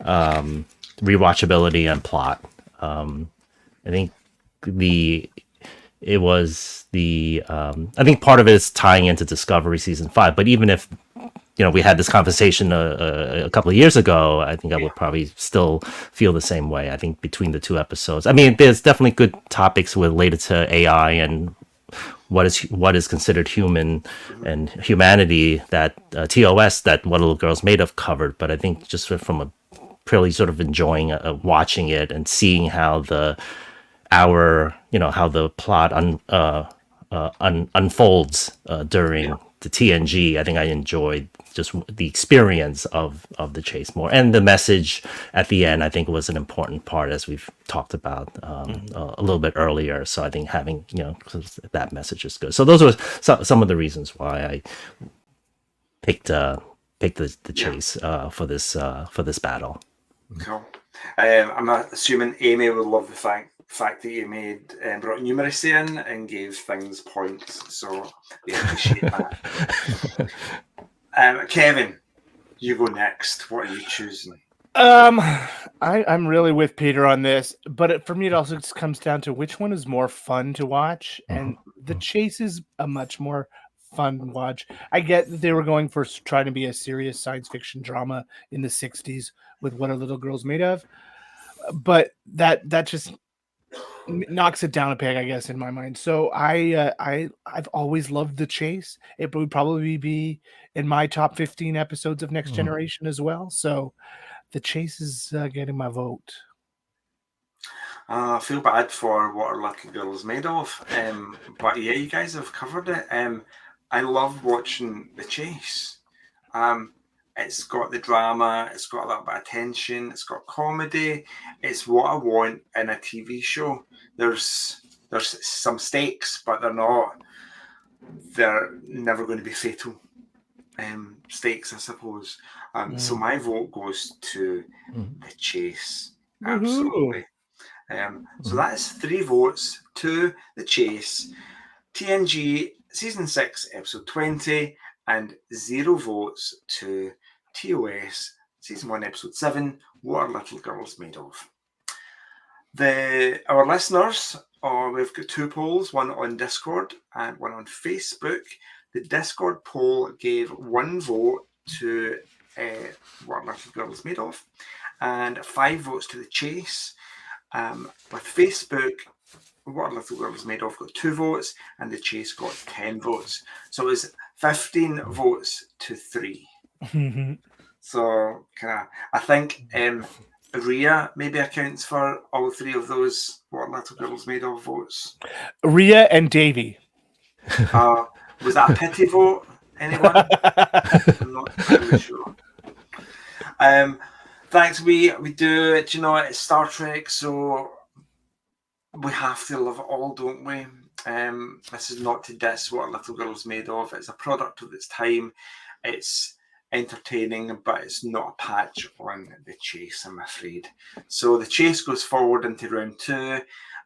rewatchability, and plot. I think I think part of it is tying into Discovery season 5. But even if we had this conversation a couple of years ago, I think I would probably still feel the same way. I think between the two episodes, I mean, there's definitely good topics related to AI and what is considered human and humanity that TOS, that What a Little Girl's Made Of, covered. But I think just from a purely sort of enjoying watching it and seeing how the plot unfolds during the TNG, I think I enjoyed just the experience of the chase more, and the message at the end I think was an important part, as we've talked about a little bit earlier. So I think having that message is good. So those were some of the reasons why I picked pick the chase for this battle. Cool. I'm assuming Amy will love the fact that you brought numeracy in and gave things points, so we appreciate that. Kevin, you go next. What are you choosing? I'm really with Peter on this, but for me, it also just comes down to which one is more fun to watch, and The Chase is a much more fun watch. I get that they were going for trying to be a serious science fiction drama in the 60s with What Are Little Girls Made Of, but that just knocks it down a peg, I guess, in my mind. So I've always loved The Chase. It would probably be in my top 15 episodes of Next Generation as well. So The Chase is getting my vote. I feel bad for What Are Little Girls Made Of, but yeah, you guys have covered it. I love watching The Chase. It's got the drama, it's got a little bit of tension, it's got comedy. It's what I want in a TV show. There's some stakes, but they're never going to be fatal stakes, I suppose. So my vote goes to The Chase. Absolutely. So that is 3 votes to The Chase, TNG Season 6, Episode 20, and 0 votes to TOS Season 1, Episode 7, What Are Little Girls Made Of? Our listeners, we've got 2 polls, one on Discord and one on Facebook. The Discord poll gave 1 vote to What Are Little Girls Made Of, and 5 votes to The Chase. With Facebook, What Are Little Girls Made Of got 2 votes, and The Chase got 10 votes. So it was 15 votes to 3. So I think Rhea maybe accounts for all 3 of those What Are Little Girls Made Of votes. Rhea and Davey. Was that a pity vote? Anyone? I'm not really sure. Thanks. We do. Do you know it's Star Trek, so we have to love it all, don't we? This is not to diss What Are Little Girls Made Of. It's a product of its time. It's entertaining, but it's not a patch on The Chase, I'm afraid. So The Chase goes forward into round 2.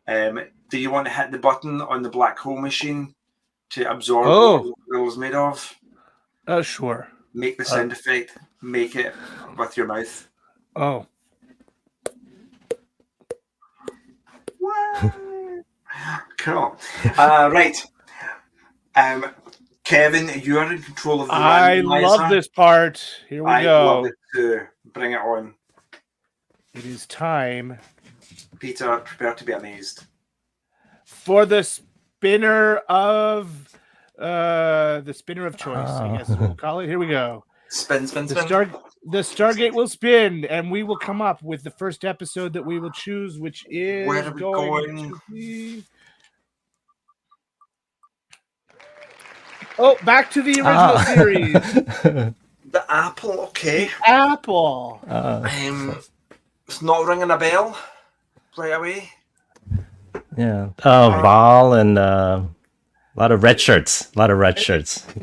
Do you want to hit the button on the black hole machine to absorb What Little Girls Made Of? Sure. Make the sound effect. Make it with your mouth. Oh. Cool. Right. Kevin, you are in control of the I love this part. Here we go. I love it too. Bring it on. It is time. Peter, prepare to be amazed. For the spinner of choice, I guess we'll call it. Here we go. Spin. The Stargate will spin, and we will come up with the first episode that we will choose, which is Where are we going to be... Oh, back to the original series. The Apple, okay. Apple. It's not ringing a bell right away. Yeah. Val and a lot of red shirts. I think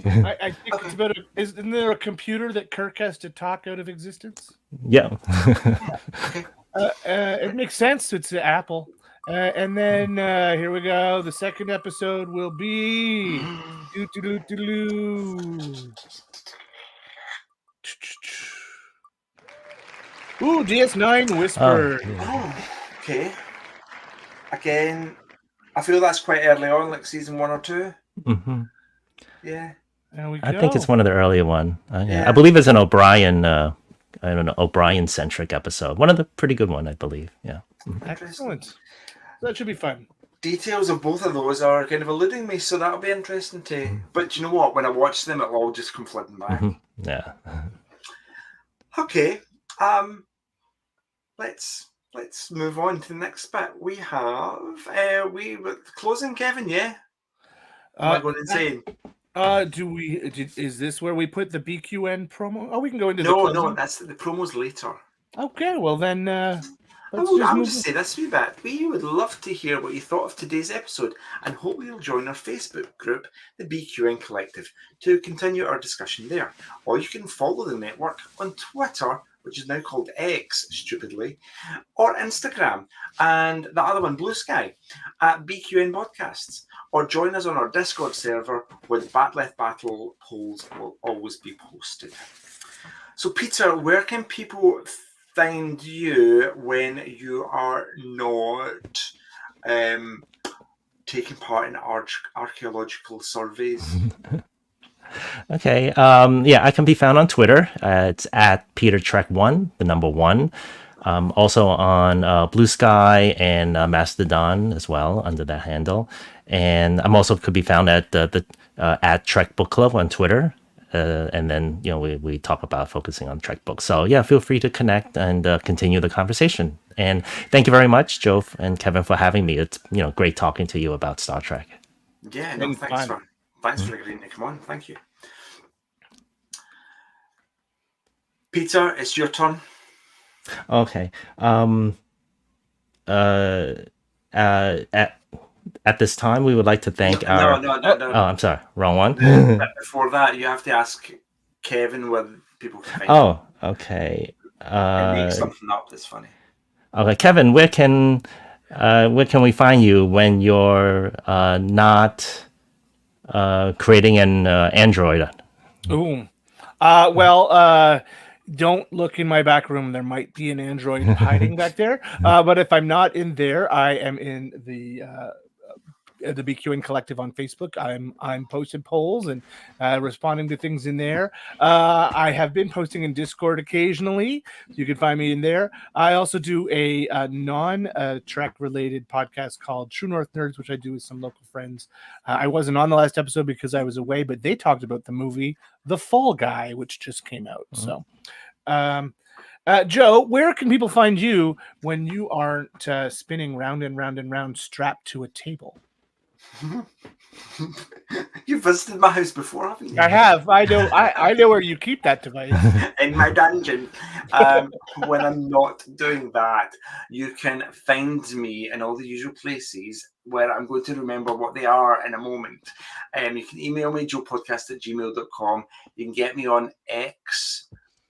it's about isn't there a computer that Kirk has to talk out of existence? Yeah. It makes sense. It's Apple. And then here we go. The second episode will be Ooh, DS9 Whisper. Oh, okay. Again, I feel that's quite early on, like season 1 or 2. Mm-hmm. Yeah. There we go. I think it's one of the earlier one. Yeah. I believe it's an O'Brien. I don't know, O'Brien-centric episode. One of the pretty good one, I believe. Yeah. Excellent. That should be fun. Details of both of those are kind of eluding me, so that'll be interesting too. But do you know what? When I watch them, it'll all just come flooding back. Yeah. Okay. Let's move on to the next bit. We have closing, Kevin. Yeah. Am I going insane? Is this where we put the BQN promo? Oh, we can go into No, that's the promo's later. Okay, well then I will just say this wee bit. We would love to hear what you thought of today's episode, and hope you'll join our Facebook group, the BQN Collective, to continue our discussion there. Or you can follow the network on Twitter, which is now called X, stupidly, or Instagram, and the other one, Blue Sky, at BQN Podcasts. Or join us on our Discord server, where the Batleth Battle polls will always be posted. So, Peter, where can people find you when you are not taking part in archaeological surveys? Okay. I can be found on Twitter. It's at PeterTrek1, the number 1. Also on Blue Sky and Mastodon as well under that handle. And I'm also could be found at the at Trek Book Club on Twitter. And then, we talk about focusing on Trek books. So, feel free to connect and continue the conversation. And thank you very much, Joe and Kevin, for having me. It's, great talking to you about Star Trek. Yeah, no, thanks for agreeing to come on. Thank you. Peter, it's your turn. Okay. At this time, we would like to thank our... No. Oh, I'm sorry. Wrong one. Before that, you have to ask Kevin whether people can find Oh, okay. and make something up that's funny. Okay, Kevin, where can we find you when you're not creating an Android? Ooh. Don't look in my back room. There might be an Android hiding back there. But if I'm not in there, I am in the BQN Collective on Facebook. I'm posting polls and responding to things in there. I have been posting in Discord occasionally. You can find me in there. I also do a non-Trek related podcast called True North Nerds, which I do with some local friends. I wasn't on the last episode because I was away, but they talked about the movie The Fall Guy, which just came out. So, Joe, where can people find you when you aren't spinning round and round and round strapped to a table? You visited my house before, haven't you? I have. I know. I know where you keep that device. In my dungeon. When I'm not doing that, you can find me in all the usual places where I'm going to remember what they are in a moment. You can email me, joepodcast@gmail.com. You can get me on X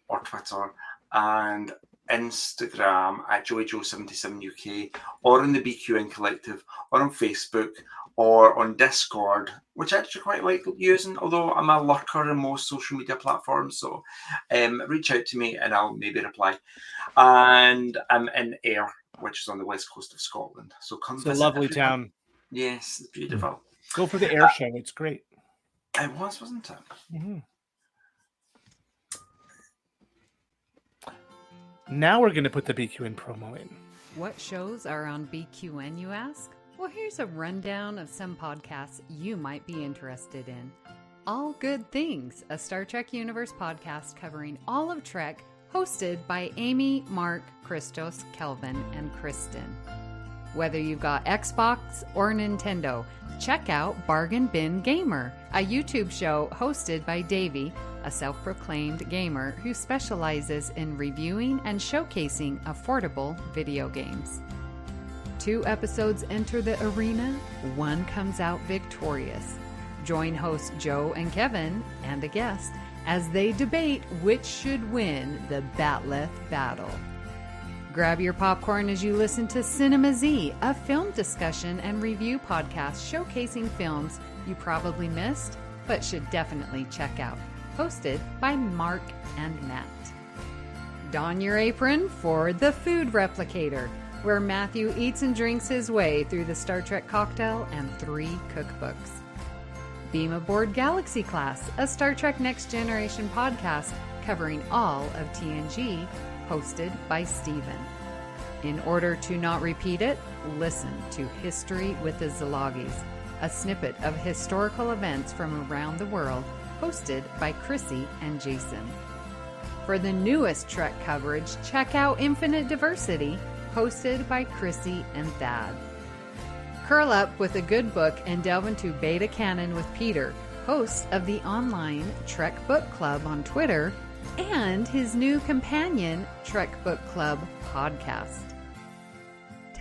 or Twitter and Instagram at JoeyJoe77UK, or in the BQN Collective, or on Facebook, or on Discord, which I actually quite like using, although I'm a lurker in most social media platforms. So reach out to me and I'll maybe reply. And I'm in Ayr, which is on the west coast of Scotland. So come visit. It's a lovely everyone. town. Yes, it's beautiful. Go for the Ayr show. It's great. It was, wasn't it? Mm-hmm. Now we're going to put the BQN promo in. What shows are on BQN, you ask? Well, here's a rundown of some podcasts you might be interested in. All Good Things, a Star Trek Universe podcast covering all of Trek, hosted by Amy, Mark, Christos, Kelvin, and Kristen. Whether you've got Xbox or Nintendo, check out Bargain Bin Gamer, a YouTube show hosted by Davey, a self-proclaimed gamer who specializes in reviewing and showcasing affordable video games. 2 episodes enter the arena, 1 comes out victorious. Join hosts Joe and Kevin, and a guest, as they debate which should win the Batleth battle. Grab your popcorn as you listen to Cinema Z, a film discussion and review podcast showcasing films you probably missed, but should definitely check out. Hosted by Mark and Matt. Don your apron for The Food Replicator, where Matthew eats and drinks his way through the Star Trek cocktail and 3 cookbooks. Beam Aboard Galaxy Class, a Star Trek Next Generation podcast covering all of TNG, hosted by Steven. In order to not repeat it, listen to History with the Zalogis, a snippet of historical events from around the world, hosted by Chrissy and Jason. For the newest Trek coverage, check out Infinite Diversity, hosted by Chrissy and Thad. Curl up with a good book and delve into Beta Canon with Peter, host of the online Trek Book Club on Twitter, and his new companion, Trek Book Club podcast.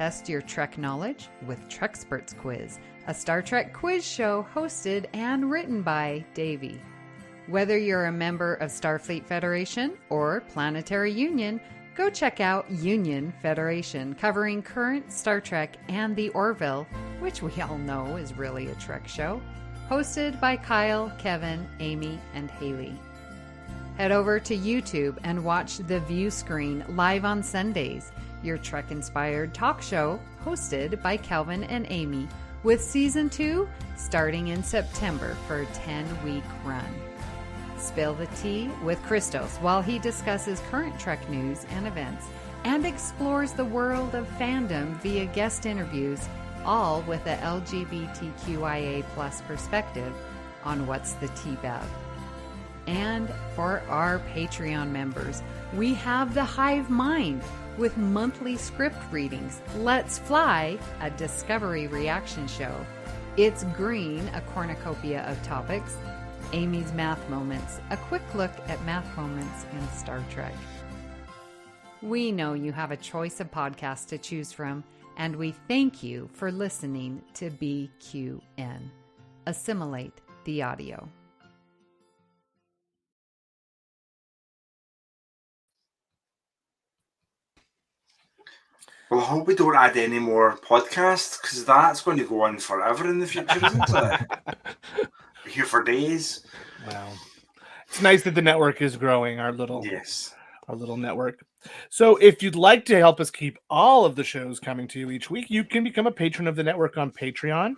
test your Trek knowledge with Treksperts Quiz, a Star Trek quiz show hosted and written by Davey. Whether you're a member of Starfleet Federation or Planetary Union, go check out Union Federation, covering current Star Trek and the Orville, which we all know is really a Trek show, hosted by Kyle, Kevin, Amy, and Haley. Head over to YouTube and watch The View Screen live on Sundays, your Trek-inspired talk show hosted by Calvin and Amy, with Season 2 starting in September for a 10-week run. Spill the tea with Christos while he discusses current Trek news and events and explores the world of fandom via guest interviews, all with a LGBTQIA+ perspective on What's the Tea-Bev. And for our Patreon members, we have the Hive Mind with monthly script readings, Let's Fly, a Discovery reaction show, It's Green, a cornucopia of topics, Amy's Math Moments, a quick look at math moments in Star Trek. We know you have a choice of podcasts to choose from, and we thank you for listening to BQN. Assimilate the audio. Well, I hope we don't add any more podcasts, because that's going to go on forever in the future, isn't it? We're here for days. Wow. It's nice that the network is growing, our little network. So if you'd like to help us keep all of the shows coming to you each week, you can become a patron of the network on Patreon.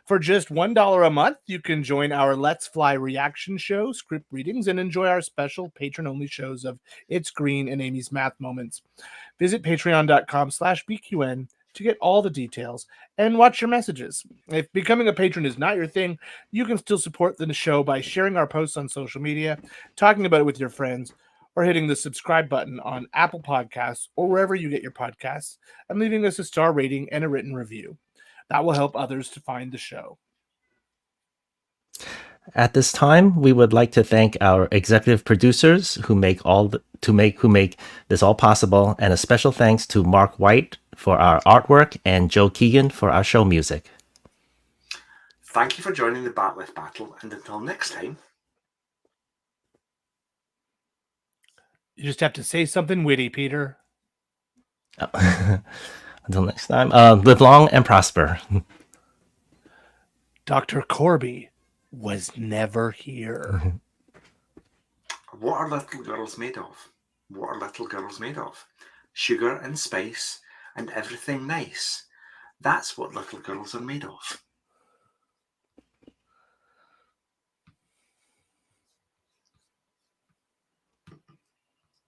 For just $1 a month, you can join our Let's Fly reaction show, script readings, and enjoy our special patron-only shows of It's Green and Amy's Math Moments. Visit patreon.com/BQN to get all the details and watch your messages. If becoming a patron is not your thing, you can still support the show by sharing our posts on social media, talking about it with your friends, or hitting the subscribe button on Apple Podcasts or wherever you get your podcasts, and leaving us a star rating and a written review. That will help others to find the show. At this time, we would like to thank our executive producers who make this all possible, and a special thanks to Mark White for our artwork and Joe Keegan for our show music. Thank you for joining the Batleth Battle, and until next time. You just have to say something witty, Peter. Until next time, live long and prosper. Dr. Corby was never here. What are little girls made of? What are little girls made of? Sugar and spice and everything nice. That's what little girls are made of.